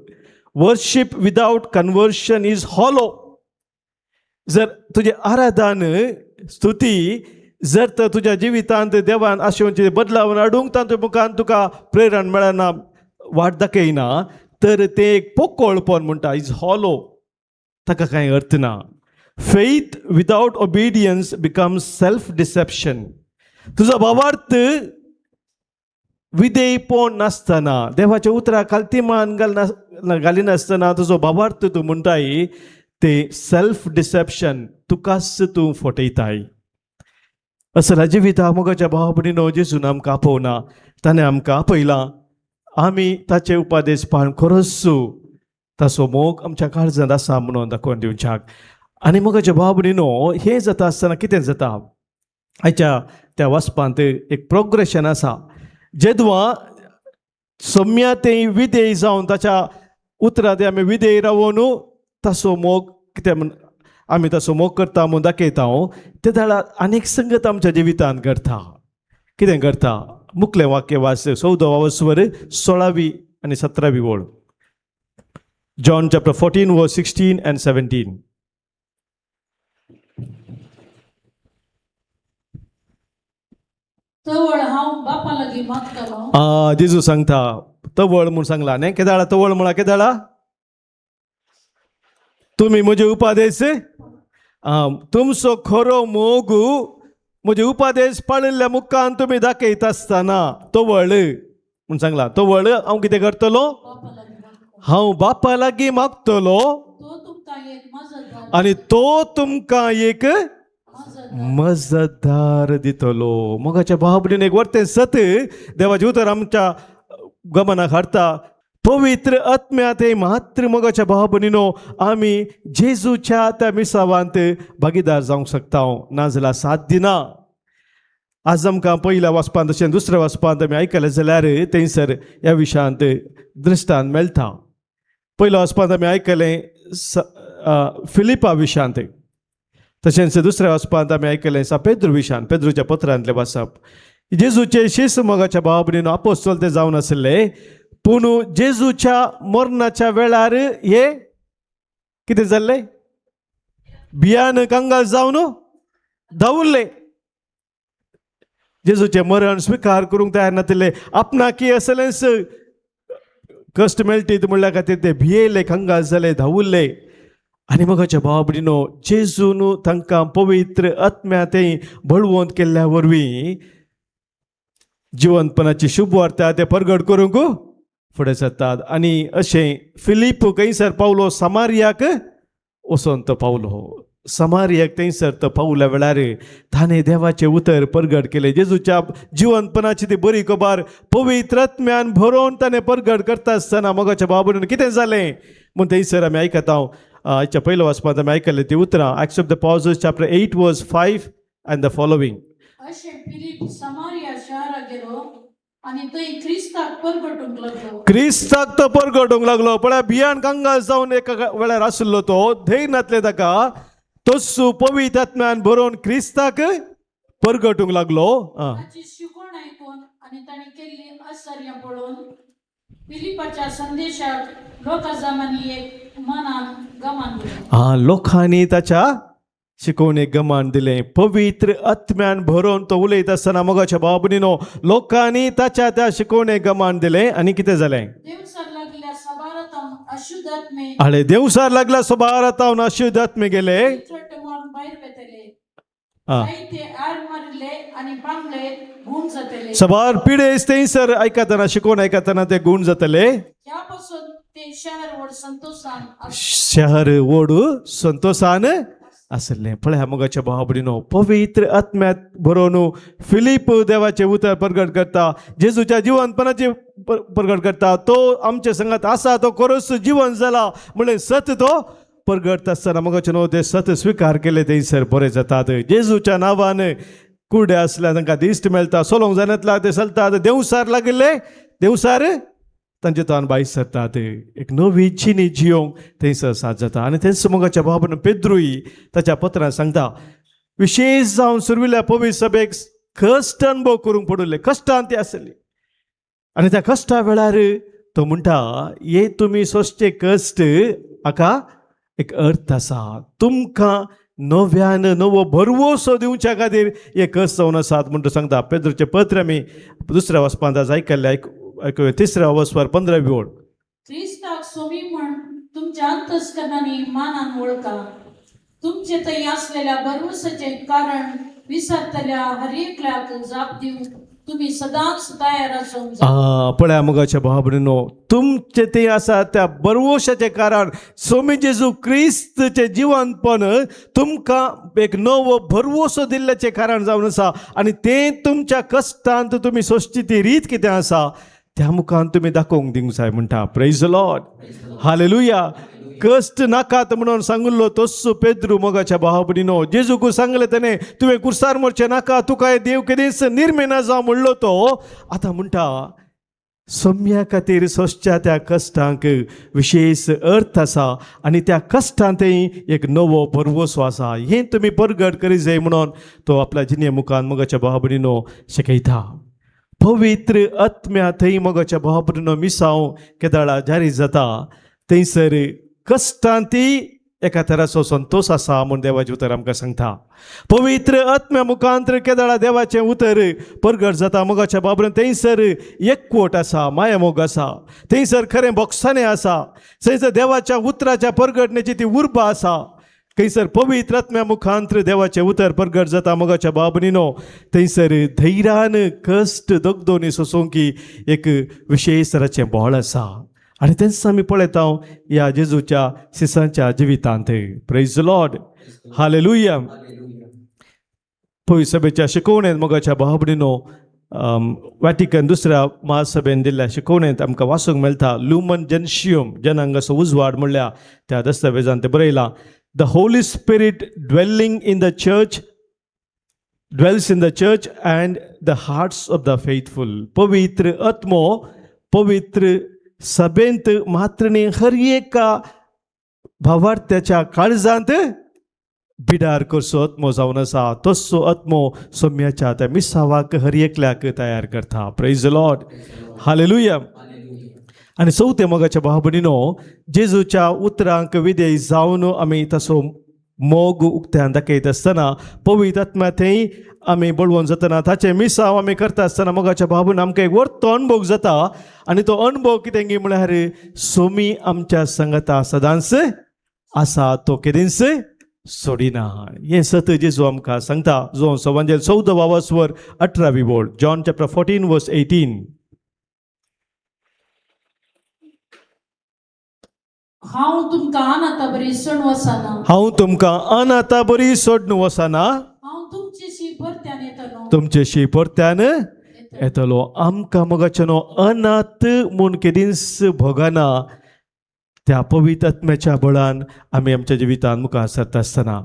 Worship without conversion is hollow. जर तुजें आराधन स्तुती जर तर तुज्या जिवितांत देवान आशेवंचे बदलावन हाडूंक तांतूय मुखान तुका प्रेरण मेळना, वाट दाखयना, तर ते एक पोकळपण म्हणटा, इज हॉलो, ताका कांय अर्थ ना. Faith without obedience becomes self deception. तुजो भावार्थ विधेयपण नासतना, देवाच्या उतराक काल्तिमान घालिनासतना तुजो भावार्थ तूं म्हणटाय ते सेल्फ डिसेप्शन, तुकाच तूं फटयताय. असल्या जिविता मोगाच्या भाव भयणीनो, जेजून आमकां आपोवना, ताणें आमकां आपयलां. आमी ताचे उपादेश पाळून खरोच ताचो मोग आमच्या काळजांत आसा म्हणून दाखोवन दिवच्याक. आनी मोगाच्या भाव भयणीनो, हें जाता आसतना कितें जाता, आयच्या त्या वाचपांत एक प्रोग्रेशन आसा. जेदवा सम्या तें विधेय जावन ताच्या उतरां ते आमी विधेय रावून ताचो मोग कितें म्हण आमी ताचो मोग करता म्हणून दाखयता, ते दाळा आनीक संगत आमच्या जिवितांत घडटा. कितें घडटा? मुखलें वाक्य वाच, 14वा वस्वर 16वी आनी 17वी ओळ. जॉन चॅप्टर 14 वर्स 16 and 17. तवळ हांव बापा लागीं मागतलो. जेजू सांगता तवळ म्हूण सांगला न्ही. केदाळा तवळ म्हळ्यार केदाळा तुमी म्हजे उपादेश, तुमचो खरो मोग म्हजे उपादेश पाळिल्ल्या मुखान तुमी दाखयता आसतना तवळ म्हूण सांगला. तवळ हांव कितें करतलो? बापा लागीं मागतलो. हांव बापा लागीं मागतलो तो तुमकां एक मजतदार आनी तो तुमकां एक मजतदार मजतदार दितलो. मोगाच्या भाव भयणीन एक वर्तें सत देवाचें उतर आमच्या गमनाक हाडटा. पवित्र आत्म्या ते मात्र मोगाच्या भाव भयणीनो, आमी जेजूच्या त्या मिसावांत भागीदार जावंक शकता, नाजाल्यार साध्य ना. आज आमकां पयल्या वाचपांत तशें दुसऱ्या वाचपांत आमी आयकलें जाल्यार थंयसर ह्या विशयांत दृश्टांत मेळटा. पयल्या वाचपांत आमी आयकलें फिलिपा विशयांत, तशेंच दुसऱ्या वाचपांत आमी आयकलें पेद्रू विशयांत, पेद्रूच्या पत्रांतलें वाचप. जेजूचे शिश मोगाच्या भाव भयणीनो आपोस्तल ते जावन आसले, पूण जेजूच्या मरणाच्या वेळार हे कितें जाल्लें? भियान कंगाल जावन धांवुल्ले. जेजूचें मरण स्विकार करूंक तयार नासले. आपणाकी असलेंच कश्ट मेळटी म्हणल्या खातीर ते भियेले, कंगाल जाले, धांवुल्ले. आनी मोगाच्या भाव भयणीनो, जेजून तांकां पवित्र आत्म्या ते बळवंत केल्ल्या वरवीं जिवंतपणाची शुभ वार्ता ते परगट करूंक फुडें सरतात. आनी अशें फिलीप खंयसर पावलो? समारियाक वचोन तो पावलो. समारियाक थंयसर तो पावल्या वेळार ताणें देवाचें उतर परगट केलें. जेजूच्या जिवंतपणाची ती बरी खबर पवित्र आत्म्यान भरोवन ताणें परगट करता आसतना मोगाच्या भाव भयणीनो कितें जालें म्हूण थंयसर आमी आयकता. आयच्या पयल्या वाचपांत आमी आयकलें ती उतरां. Acts of the apostles chapter 8 वर्स 5 and the following. अशें फिलीप समारिया शाराक गेलो आनी थंय क्रिस्ताक परगटूंक लागलो. क्रिस्ताक तो परगटूंक लागलो. पळय, भियान कंगाल जावन एका वेळार आशिल्लो तो, धैर्य नासलें ताका, तोच पवित्र आत्म्यान भरोवन क्रिस्ताक परगटूंक लागलो. ताची शिकवण आयकून आनी ताणें केल्ली आश्चर्य पळोवन फिलिपाच्या संदेशाक लोकां जमानी एक मनान गमान दिलें. लोकांनी ताच्या शिकवणेक गमान दिलें. पवित्र आत्म्यान भरोवन तो उलयत आसतना मोगाच्या भाव भयणीनो, लोकांनी ताच्या त्या शिकवणेक गमान दिलें. आनी कितें जालें? देवसार लागल्या सभारातावन अशुद्ध आत्मे आळे देवसार लागला सभारातावन अशुद्ध आत्मे गेले. चट मारून भायर वेतले. जायते आड मारिल्ले आनी बांगले गुण जातले. सभार पिडेस थंयसर आयकतना, शिकवण आयकतना ते गुण जातले. ह्या पासून ते शहर व्हड संतोषान शहर ओड संतोषान आसलें. पळय मोगाच्या भाव भयणीनो, पवित्र आत्म्यात भरोवन फिलीप देवाचें उतर परगट करता, जेजूच्या जिवंतपणाची परगट करता. तो आमचे संगत आसा, तो खरोच जिवन जाला म्हणून सत तो परगट आसतना मोगाचे न्हू ते सत स्विकार केले थंयसर बरें जातात. जेजूच्या नांवान कुर्डे आसल्यार तांकां दिश्ट मेळटा, सोलोंक जायनातल्या ते चलतात. देवसार लागिल्ले देवसार तांचे तोंड भायर सरतात. एक नवी जिणी जियोंक थंयसर साथ जाता. आनी थंयच मोगाच्या भावान पेद्रूय ताच्या पत्रांत सांगता, विशेश जावन सुरविल्ल्या पवित्र सभेक कश्ट अनुभव करूंक पडले. कश्टांत ती आसली आनी त्या कश्टा वेळार तो म्हणटा, हे तुमी सोंसचे कश्ट हाका एक अर्थ आसा. तुमकां नव्यान नवो भरवोसो दिवच्या खातीर हे कस जावन आसात म्हणून सांगता. पेद्रूचे पत्र आमी दुसऱ्या वचपांत आज ऐकल्ले ऐकूया 3ऱ्या वचपार 15वी ओळ. क्रिस्ताक सोमी म्हण तुमच्या अंतस्करणाने मानान ओळखा. तुमचे थंय असलेल्या भरवसाचे कारण विसरतल्या हर एकल्याक जाप दिवंक तुम्ही सदांच तयार आसूंक जाय. पळया मोगाच्या भाव भयणीनो, तुमचे ते आसा त्या बरवशाचे कारण सोमी जेजू क्रिस्तचे जिवंतपण तुमकां एक नवो भरवसो दिल्ल्याचे कारण जावन आसा. आनी ते तुमच्या कश्टांत तुमी सोंसची ती रीत कितें आसा त्या मुखान तुमी दाखोवंक दिवंक जाय म्हणटा. Praise the Lord, hallelujah. कष्ट नाकात म्हणून सांगलो तोच पेद्रू मोगाच्या भाव भयणीनो, जेजूक सांगले तेणे तुवें कुर्सार मरचे नाका, तुका देव केदीस निर्मेना जावं म्हणलो तो आतां म्हणटा सोम्या खातीर सोंसच्या त्या कश्टांक विशेष अर्थ आसा आनी त्या कश्टांतय एक नवो भरवसो आसा. हें तुमी परगट करी जाय म्हणून तो आपल्या जिने मुखान मोगाच्या भाव भयणीनो शिकयता. पवित्र आत्म्या थंय मोगाच्या भाव भयणीनो मिसांव केदाळा जारी जाता. थंयसर कश्टांती एका तराचो संतोष आसा म्हूण देवाचें उतर आमकां सांगता. पवित्र आत्म्या मुखांतर केदाळा देवाचें उतर परगट जाता मोगाच्या बाबरेन. थंयसर एकवट आसा, माया मोग आसा, थंयसर खरें बोगसाणें आसा, थंयसर देवाच्या उतराच्या परगटण्याची ती उर्बा आसा. थंयसर पवित्र आत्म्या मुखांतर देवाचें उतर परगट जाता मोगाच्या बाबनीनो. थंयसर धैर्यान कश्ट दगदोनी सोंसूंक एक विशेष तराचें बळ आसा. आनी तेंच आमी पळयता ह्या जेजूच्या शिसांच्या जिवितांत. Praise the Lord, hallelujah. पळय सभेच्या शिकवणेंत मोगाच्या भाव भयणीनो वॅटिकन दुसऱ्या महासभेन दिल्ल्या शिकवणेंत आमकां वाचूंक मेळटा. लुमन जेन्शियम जनांगाचो उजवाड म्हणल्या त्या दस्तावेजान ते बरयलां. The Holy spirit dwelling in the church dwells in the church and the hearts of the faithful. पवित्र आत्मो पवित्र सभेंत मात्र न्ही हर एका भावार्थ्याच्या काळजांत बिडार करचो आत्मो जावन आसा. तसो आत्मो सोम्याच्या त्या मिसावाक हर एकल्याक तयार करता. Praise the Lord, hallelujah. आनी चवथे मोगाच्या भाव भयणीनो, जेजूच्या उतरांक विधेय जावन आमी तसो मोग उक्त्यान दाखयत आसतना पवित्र आत्म्या थंय आमी बळवून जातना ताचे मिसांव आमी करता आसतना मोगाच्या भावून आमकां एक व्हडलो अणभव जाता. आनी तो अणभव कितें गी म्हळ्यार सोमी आमच्या संगता सदांच आसा, तो केदींच सोडिना. हें सत जेजू आमकां सांगता. जो सवांजेल 14 वचवर 18वी ओळ. जॉन चॅप्टर 14 वर्स 18. हांव तुमकां अनाथ बरी सोडून वचना. हांव तुमकां अनाथ बरी सोडून वचना. हांव तुमचेशी परत्यान येतलो. तुमचेशी परत्यान येतलो. आमकां मोगाचें अनाथ म्हूण केदींच भोगना. त्या पवित्र आत्म्याच्या बळान आमी आमच्या जिवितांत मुखार सरता आसतना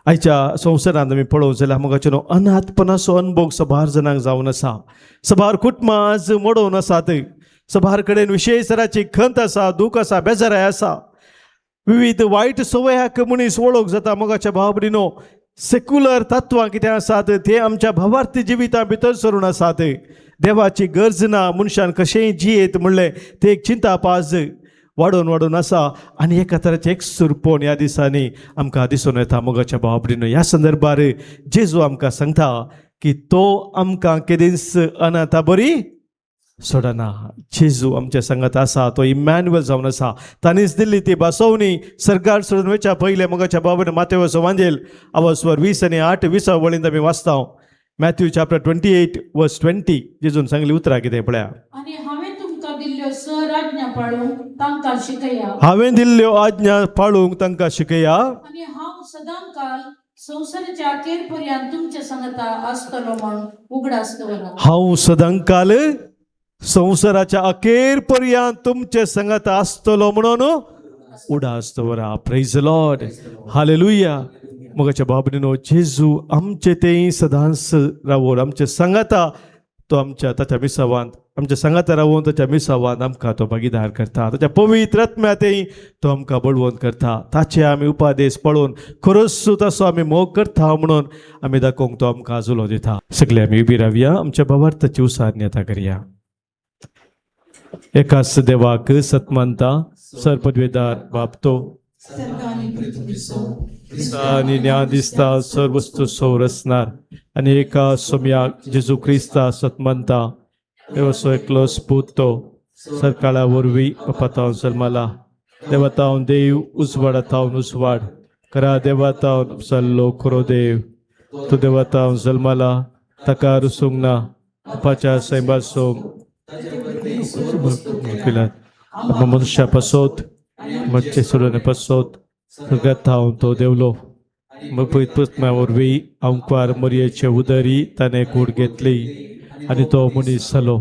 आयच्या संवसारांत आमी पळोवंक जाल्यार मोगाचें अनाथपणाचो अनुभव सबार जाणांक जावन आसा. सबार कुटुंबां आज मोडोवन आसात. सबार कडेन विशेश तराची खंत आसा, दूख आसा, बेजाराय आसा. विविध वायट संवयाक मनीस वळख जाता. मोगाच्या भाव भयणीनो, सेक्युलर तत्वां कितें आसात ते आमच्या भावार्थी जिविता भितर सरून आसात. देवाची गरज ना, मनशान कशेंय जियेत म्हणलें ते एक चिंतापाज वाडोवन आसा. आनी एका तराचें एक सुरपण ह्या दिसांनी आमकां दिसून येता. मोगाच्या भाव भयणीनो, ह्या संदर्भार जेजू आमकां सांगता की तो आमकां केदींच अनाथ बरी सोडना. जेजू आमच्या संगत आसा, तो इमॅन्युअल जावन आसा. ताणीच दिल्ली ती बासवणी सरकार सोडून वयच्या पयले मोगाच्या भावान मातेवचो वांजेल आवस्वर 20 आनी 8 20 वळींत आमी वाचता. मॅथ्यू चॅप्टर 28 वर्स 20. जेजून सांगली उतरां कितें पळया. आनी हांवें तुमकां दिल्ल्यो सर आज्ञा पाळूंक तांकां शिकया. हांवें दिल्ल्यो आज्ञा पाळूंक तांकां शिकया. आनी हांव सदांकाल संवसाराच्या अखेर पर्यंत तुमच्या संगता आसतलो म्हूण उगडास दवरा. हांव सदांकाल संवसाराच्या अखेर पर्यंत तुमचे संगत आसतलो म्हणून उडास दवरा. Praise the Lord, hallelujah. मोगाच्या बाबनीनो, जेजू आमचे तें सदांच रावून आमचे संगता तो आमच्या ताच्या मिसावांत आमच्या संगता रावून ताच्या मिसावांत आमकां तो भागीदार करता. ताच्या पवित्र आत्म्यातय तो आमकां बळवून करता. ताचे आमी उपादेश पळोवन खरोच तसो आमी मोग करता म्हणून आमी दाखोवंक तो आमकां आजुलो दिता. सगळे आमी उबी रावया. आमच्या भावार्थाची उसारण्यता करया. एकाच देवाक सत मानता, सरपदवेदार बापतो सर्ग आणि पृथ्वी सो आणि न्याय दिसता सर्व वस्तू सौर असणार आणि एका सोम्याक जेजू क्रिस्ता सतमंता देवसो एकलो स्पूतो सरकाळा वरवी पतावन सलमाला देवतावन देव उजवाडातावन उजवाड करा देवतावन सल्लो करो देव तो देवतावन सलमाला तका रुसुंगना अपाच्या सैबासोम मनुष्या पसोत मच्छे सोडणे पसोत सगळ्यात तो देवलो मग पृथ्व्यावरवी अंकार मरियेचे उदरी त्याने कूड घेतली आणि तो मनीस झालो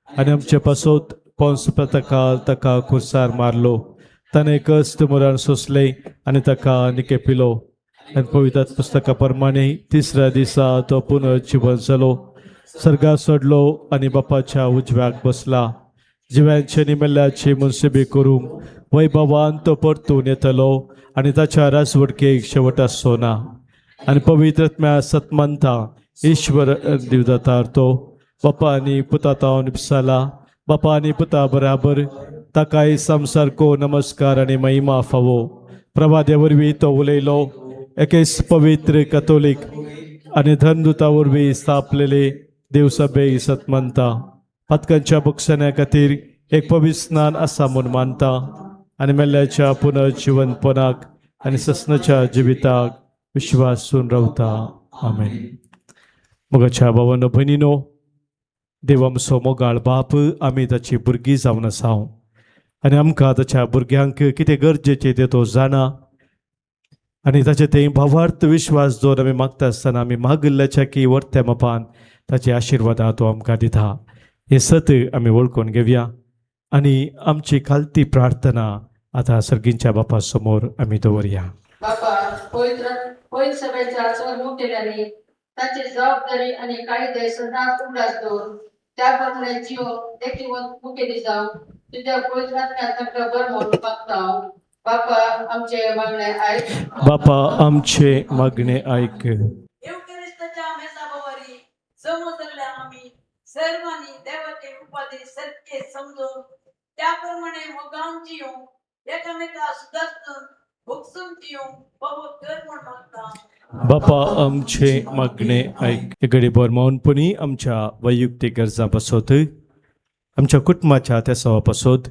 आणि आमचे पासोत पोंस पतकाल तका खुर्सार मारलो त्याने कष्ट मरण सोसले आणि तका निकेपिलो आणि पवित्र पुस्तकाप्रमाणे तिसऱ्या दिसा तो पुनर्जीवन झालो सर्गात सोडलो आणि बापाच्या उजव्याक बसला जिव्यांचे निमेल्याची मुनसिबी करून वैभवान तो परतून येतलो आणि ताच्या राजवडकेक शेवट आसचो ना आणि पवित्रत्म्या सतमंता ईश्वर दिवदातार तो बापा आणि पुता ताव निपसाला बापा आणि पुता बराबर ताकाय संसारको नमस्कार आणि महिमा फावो प्रभाद्या वरवी तो उलयलो एकेच पवित्र कॅथोलिक आणि धर्मदूता वरवी स्थापलेले देवसभे सतमंता पथकांच्या बक्षण्या खातीर एक पवित्र स्नान असा म्हूण मानता आणि मेल्ल्याच्या पुनर्जीवनपणाक आणि ससनाच्या जिविताक विश्वासून रावता आमेन. मोगाच्या भावांनो भयणीनो देव आमचो मोगाळ बाप आमी ताची भुरगीं जावन आसाव आनी आमकां ताच्या भुरग्यांक कितें गरजेचें तें तो जाणा आनी ताचे थंय भावार्थ विश्वास दवर आमी मागता आसतना आमी मागिल्ल्याच्या की वर्त्या मापान ताचे आशिर्वादा तो आमकां दिता हे सत आमी वळखून घेवया आनी आमची खालती प्रार्थना आतां सर्गींच्या बापा समोर आमी दवरया. बापा पवित्र सभेच्या सर्व मुखेल्यांनी ताची जबाबदारी आणि कायदे सदांच उगडास दवर त्याप्रमाणे जीव देखीवंत मुखेली जावं तुझ्या पवित्रात्म्यात बर म्हणून मागता बापा आमचे मागणे ऐक. बापा आमचे मागणे ऐक. येवकरिस्ताच्या मेसाबावारी समजल्या आम्ही सर्वांनी देवाचे उपाधी सत्य समजून त्याप्रमाणे मोगांची एकामेका सुधारून भोगसूंची पवित्र म्हणून मागता. बापा आमचे मागणे ऐक. एकडे बरमावनपणी आमच्या वैयक्तिक गरजा पासोत आमच्या कुटुंबाच्या त्या सवा पासोत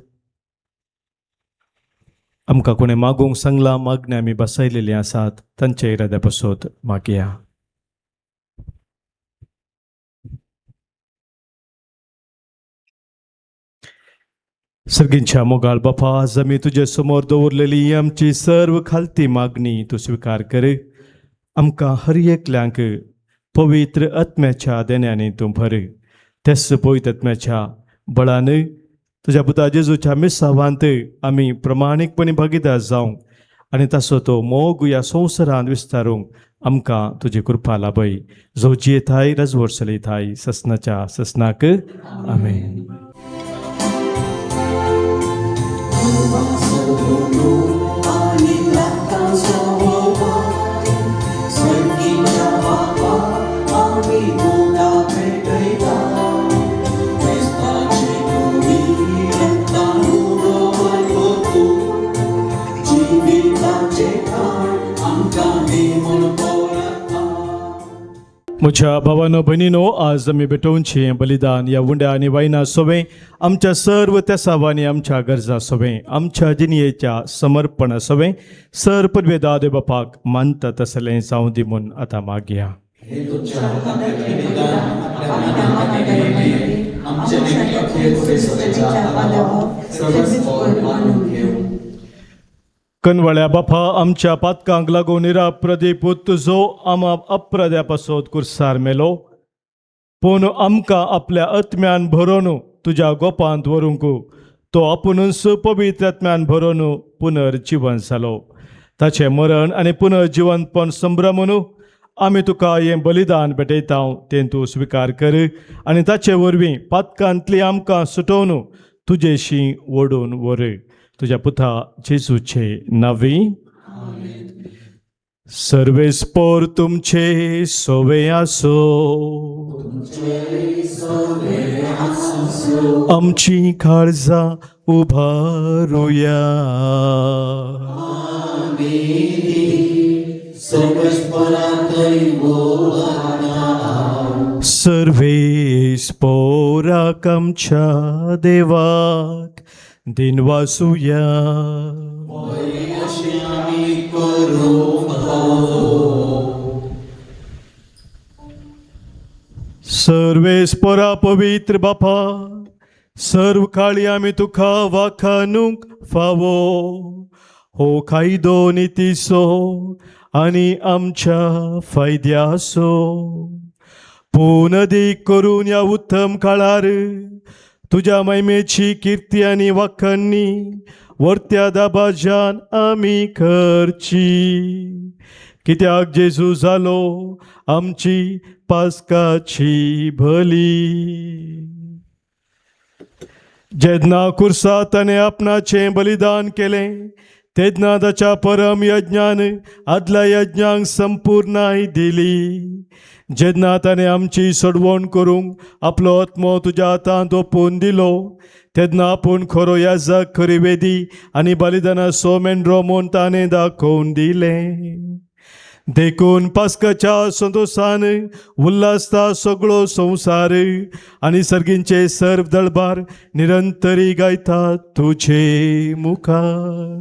आमकां कोणें मागूंक सांगला मागणे आमी बसयलेली आसात तांच्या इराद्या पासोत मागया. सर्गींच्या मोगाळ बापा आज आमी तुजे समोर दवरलेली आमची सर्व खालती मागणी तूं स्वीकार कर. आमकां हर एकल्यांक पवित्र आत्म्याच्या देण्याने तूं भर. तेच पवित्र आत्म्याच्या बळान तुज्या पुता जेजूच्या मिसावांत आमी प्रमाणीकपणी भागीदार जावंक आनी ताचो तो मोग ह्या संवसारांत विस्तारूंक आमकां तुजी कृपा लाभय. जोजी येताय राजवट चलयताय ससनाच्या ससनाक आमेन. म्हज्या भावानो भयणीनो आज आमी भेटोवनचे बलिदान या उंड्या आनी वायना सोवे आमच्या सर्व तेसावांनी आमच्या गरजा सोवे आमच्या जिणयेच्या समर्पणा सोवे सर पदवेदा देव बापाक मानता तसलें जावं दी म्हूण आतां मागया. कनवळ्या बापा आमच्या पातकांक लागून निराप्रदीप तुजो आमा अप्रद्या पासोत कुर्सार मेलो पूण आमकां आपल्या आत्म्यान भरोवन तुज्या गोपांत व्हरूंक तो आपुणूच पवित्र आत्म्यान भरोवन पुनर्जीवन जालो. ताचें मरण आनी पुनर्जीवनपण संभ्रमून आमी तुका हें बलिदान भेटयता तें तूं स्विकार कर आनी ताचे वरवीं पातकांतली आमकां सुटोवन तुजेशी ओडून व्हर. तुझ्या पुता जेजूचे नावी. सर्वेस्पोर तुमचे सोवे आसो, आमची काळजां उबारुया. सर्वेस्पोराक आमच्या देवाक दिनवासुया. सर्वेस्परा पवित्र बापा, सर्व काळी आमी तुका वाखानूक फावो. हो कायदो नितीसो आनी आमच्या फायद्यासो. पूर्ण अदीक करून ह्या उत्तम काळार तुज्या महिमेची कीर्ती आनी वाखाणणी वर्त्या दाबाज्यान आमी करची. कित्याक जेजू जालो आमची पास्काची भली. जेन्ना कुर्सा ताणें आपणाचें बलिदान केलें तेन्ना ताच्या परम यज्ञान आदल्या यज्ञांक संपूर्णाय दिली. जेन्ना ताणें आमची सोडवण करूंक आपलो आत्मो तुज्या हातांत ओपून दिलो तेन्ना आपूण खरो याजक, खरी वेदी आनी बलिदानाचो मेंढरो म्हूण ताणें दाखोवन दिलें. देखून पास्काच्या संतोषान उल्हासता सगळो संवसार आनी सर्गींचे सर्व दळबार निरंतरी गायतात तुझे मुखार.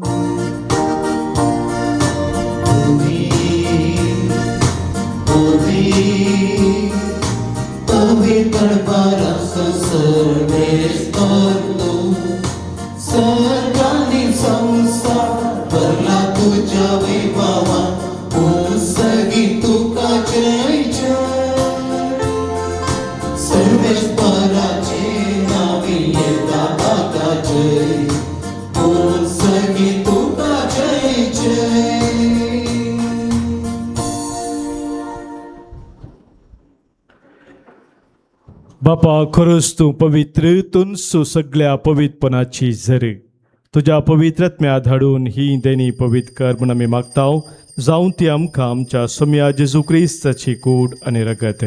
बापा, खरोच तूं पवित्र, तुनसू सगळ्या पवित्रपणाची झर. तुज्या पवित्रत्म्या धाडून ही देणी पवित्र कर म्हूण आमी मागतांव. जावं ती आमकां आमच्या सोम्या जेजू क्रिस्ताची कूड आनी रगत.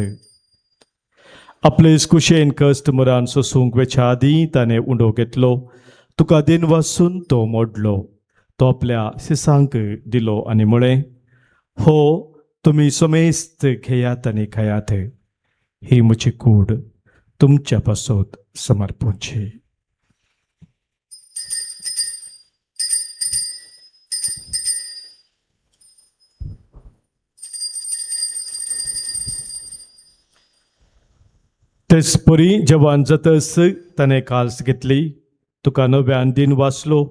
आपले कुशेन कश्ट मरान सोसूंक वेच्या आदीं ताणें उंडो घेतलो. तुका दिन वासून तो मोडलो. तो आपल्या शिसांक दिलो आनी म्हळें, हो तुमी सोमेस्त घेयात आनी खायात. ही म्हजी कूड तुमच्या पासत समर्पूची. तेच परी जवान जातस ताणें काल्स घेतली. तुका नव्यान दिन वाचलो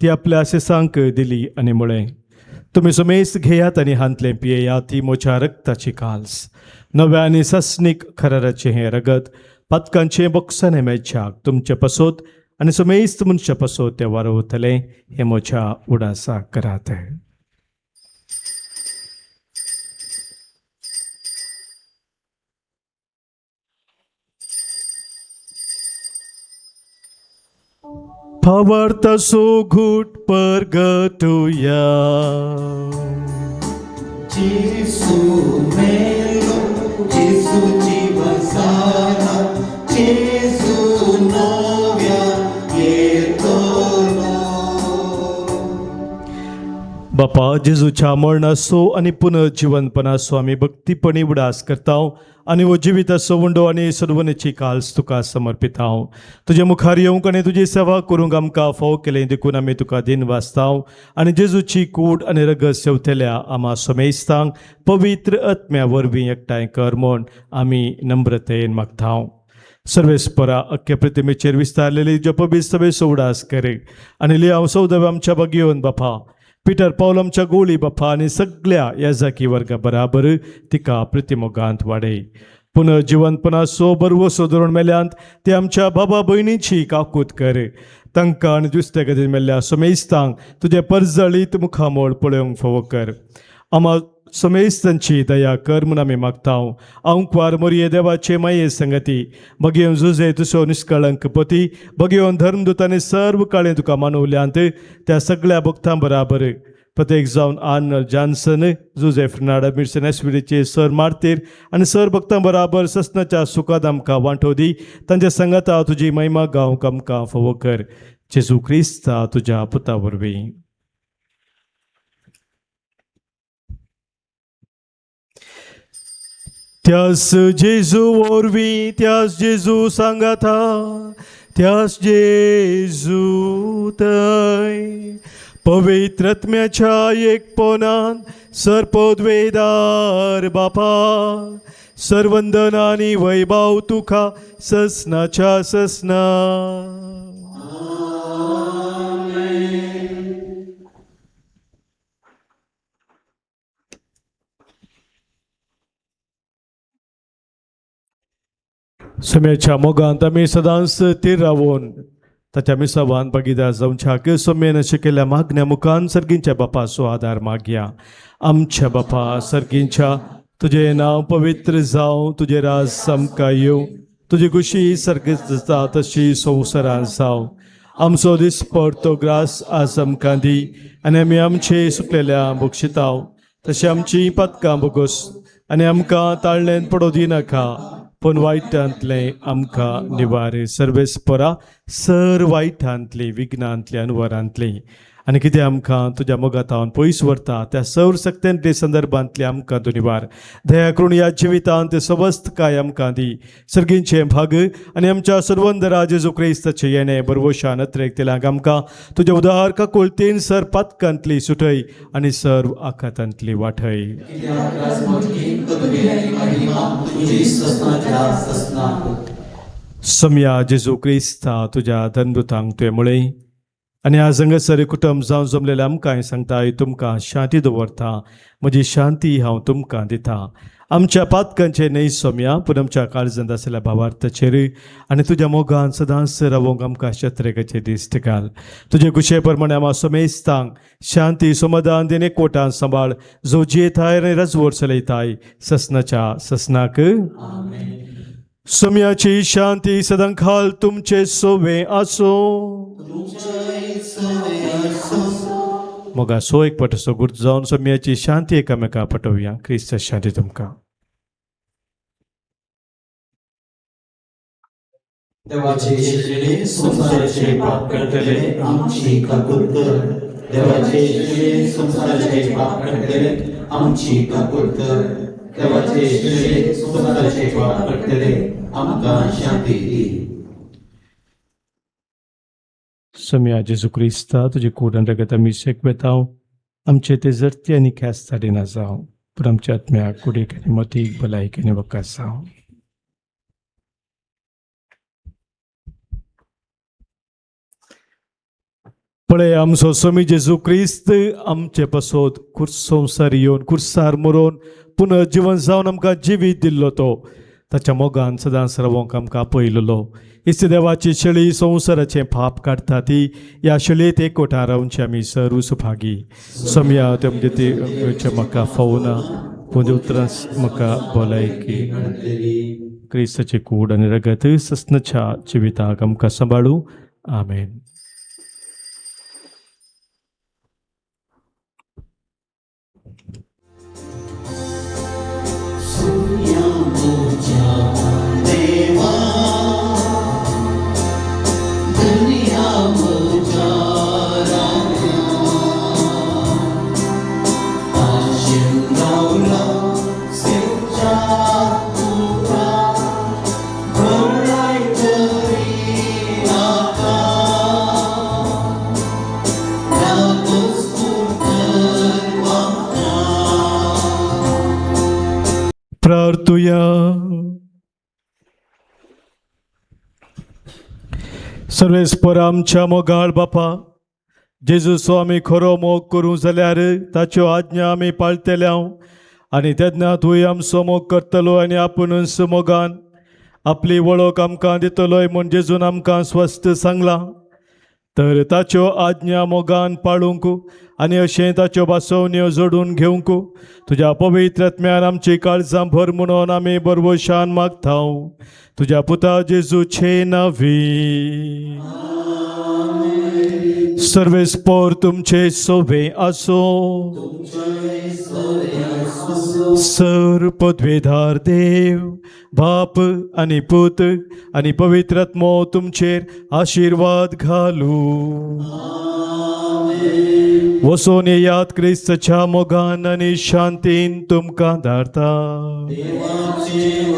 ती आपल्या शिसांक दिली आनी म्हळें, तुमी सोमेस घेयात आनी हांतलें पियेयात. ही म्हज्या रक्ताची काल्स, नव्या आनी सस्नीक खराराचें हें रगत पातकांचें बक्षान मेळच्याक तुमचे पासत आनी सोमेस्त मनशा पासत तें वारवतलें. हें म्हज्या उडासाक करात. Pavartaso घुट परगटुया. Jesu melo, Jesu jivasara, Jesu novia येतलो. बापा, जेजूच्या मरणाचो आनी पुनर्जीवनपणाचो आमी भक्तीपणी उडास करतांव आनी हो जिविताचो उंडो आनी सडवणेची काल्स तुका समर्पितांव. तुजे मुखार येवंक आनी तुजी सेवा करूंक आमकां फाव केलें देखून आमी तुका दिन वाचतांव आनी जेजूची कूड आनी रगत सेवतल्या आमा सोमेस्तांक पवित्र आत्म्या वरवीं एकठांय कर म्हूण आमी नम्रतेन मागतांव. सर्वेस्परा अख्ख्या प्रतिमेचेर विस्तारलेली जो पवित्र सभेचो उडास करे आनी लिहांव सौदव आमच्या बगयोन बापा, पिटर पावल आमच्या गोळी बापा आनी सगळ्या याजाकी वर्गा बराबर तिका प्रतिमोगांत वाडय. पुनर्जीवनपणाचो बरवसो धरून मेल्यांत ते आमच्या बाबा भयणीची काकूत कर. तांकां आनी दुसऱ्या गतीन मेल्ल्या सोमेस्तांक तुजे परजळीत मुखामोळ पळोवंक फावो कर. आमा सोमेस्तांची दया कर म्हूण आमी मागतांव. आंकवार मोरये देवाचे माये संगती बगयोन झुजे तुसो निश्कळंक पती बगयोन धर्मदूत आनी सर्व काळें तुका मानवल्यांत त्या सगळ्या भक्तां बराबर प्रत्येक जावन आर्नल्ड जॉन्सन, जोसेफ नाडामिर्सन एसविडीचे सर मार्तीर आनी सर भक्तां बराबर ससनाच्या सुखाद आमकां वांटो दी. तांच्या संगता तुजी महिमा गावंक आमकां फावो कर. जेजू क्रिस्ता तुज्या पुता वरवीं. त्यास जेजू वरवीं, त्यास जेजू सांगाता, त्यास जेजू थंय पवित्रत्म्याच्या एकपणान सरपदवेदार बापा, सर्वंदन आनी वैभव तुका ससनाच्या ससना. सोम्याच्या मोगांत आमी सदांच तीर रावून ताच्या मिसावान भागीदार जावच्याक सोम्येन शिकयल्या मागण्या मुखान सर्गींच्या बापाचो आदार मागया. आमच्या बापा सर्गींच्या, तुजें नांव पवित्र जावं, तुजें राज आमकां येवं, तुजी खुशी सर्गीत जाता तशी संवसारांत जावं. आमचो दिसपट तो ग्रास आज आमकां दी, आनी आमी आमचे सुकलेल्या बक्षिताव तशी आमची पदकां बोगोस, आनी आमकां ताळणेन पडो दिनाका, पण वायटांतले आमकां निवार. सर्वेस्परा सर वायटांतली, विघ्नांतली, अनुवारांतली, आनी कितें आमकां तुज्या मोगातावन पयस व्हरता त्या सौर सक्तेंतले संदर्भांतले आमकां तूं निवार. दया करून ह्या जिवितांत सवस्त काय आमकां दी. सर्गींचे भाग आनी आमच्या सर्वंदरा जेजू क्रिस्ताचे येणे बरवशान नत्रेक तेलांक आमकां तुज्या उदार काकुळतेन सर पातकांतली सुटय आनी सर्व आखातांतली वाठय. सम्या जेजू क्रिस्ता तुज्या धनमृतांक तुवें म्हळें, आनी आज हांगासर कुटुंब जावं जमलेले आमकां सांगता, तुमकां शांती दवरता, म्हजी शांती हांव तुमकां दिता. आमच्या पातकांचे न्हय सोम्या, पूण आमच्या काळजांत आसलेल्या भावार्थाचेर आनी तुज्या मोगान सदांच रावोंक आमकां शत्रेकाचे दिश्ट घाल. तुजे कुशे प्रमाणे आमी सोमेस्तांक शांती समाधान देन एकवटान सांबाळ, जो जियेताय आनी राजवट चलयताय ससनाच्या ससनाक. सोम्याची शांती सदांखाल तुमचे सोवे आसो. मोगा सो एक पटसो गुर्त जावन सोम्याची शांती एकामेका पटोवया. क्रिस्त शांती तुमकां. देवाचे शिक्षणे संसाराचे पाप करतले आमची काकूळ कर. देवाचे शिक्षणे संसाराचे पाप करतले आमची काकूळ कर. देवाचे शिक्षणे संसाराचे पाप करतले आमकां शांती दी. सम्या जेजू क्रिस्ता तुजे कूडन रगत आमी शेकवेताव, आमचे ते जरती आनी ख्यास्ताडी ना जावं, पूण आमच्या आत्म्याक कुडीक आनी मतीक भलायक आनी वकास जावं. पळय आमचो स्वामी जेजू क्रिस्त आमचे पासोद संवसार येवन कुर्सार मरोवन पुनर्जीवन जावन आमकां जिवीत दिल्लो तो ताच्या मोगान सदांच रावोंक आमकां आपयलेलो. इस्त देवाची शेळी संवसाराचें पाप काडटा ती ह्या शेळयेत एकवटान रावचे आमी सर्व सुभागी. सम्या ते म्हणजे ती म्हाका फावना, पूण उतरां म्हाका भलायकी. क्रिस्ताची कूड आनी रगत ससनाच्या जिविताक आमकां सांबाळूं. आमेन. प्रार्थुया. सर्वेस्पर आमच्या मोगाळ बापा, जेजू स्वामी खरो मोग करूं जाल्यार ताच्यो आज्ञा आमी पाळटल्यो, आनी तेन्ना तुवें आमचो मोग करतलो आनी आपुणूच मोगान आपली वळख आमकां दितलोय म्हूण जेजून आमकां स्वस्थ सांगलां. तर ताच्यो आज्ञा मोगान पाळूंक आनी अशें ताच्यो बासवण्यो जोडून घेवंक तुज्या पवित्र आत्म्यान आमची काळजां भर म्हणून आमी बरवशान मागता. तुज्या पुता जेजूचे नांवी. सर्वेस्पोर तुमचे सोवे असो. सर पदवेधार देव बाप आणि पुत आणि पवित्रात्मो तुमचेर आशीर्वाद घालू. वसोन येयात क्रिस्तच्या मोगान आणि शांतीन तुमकां धाडटा. देवाचे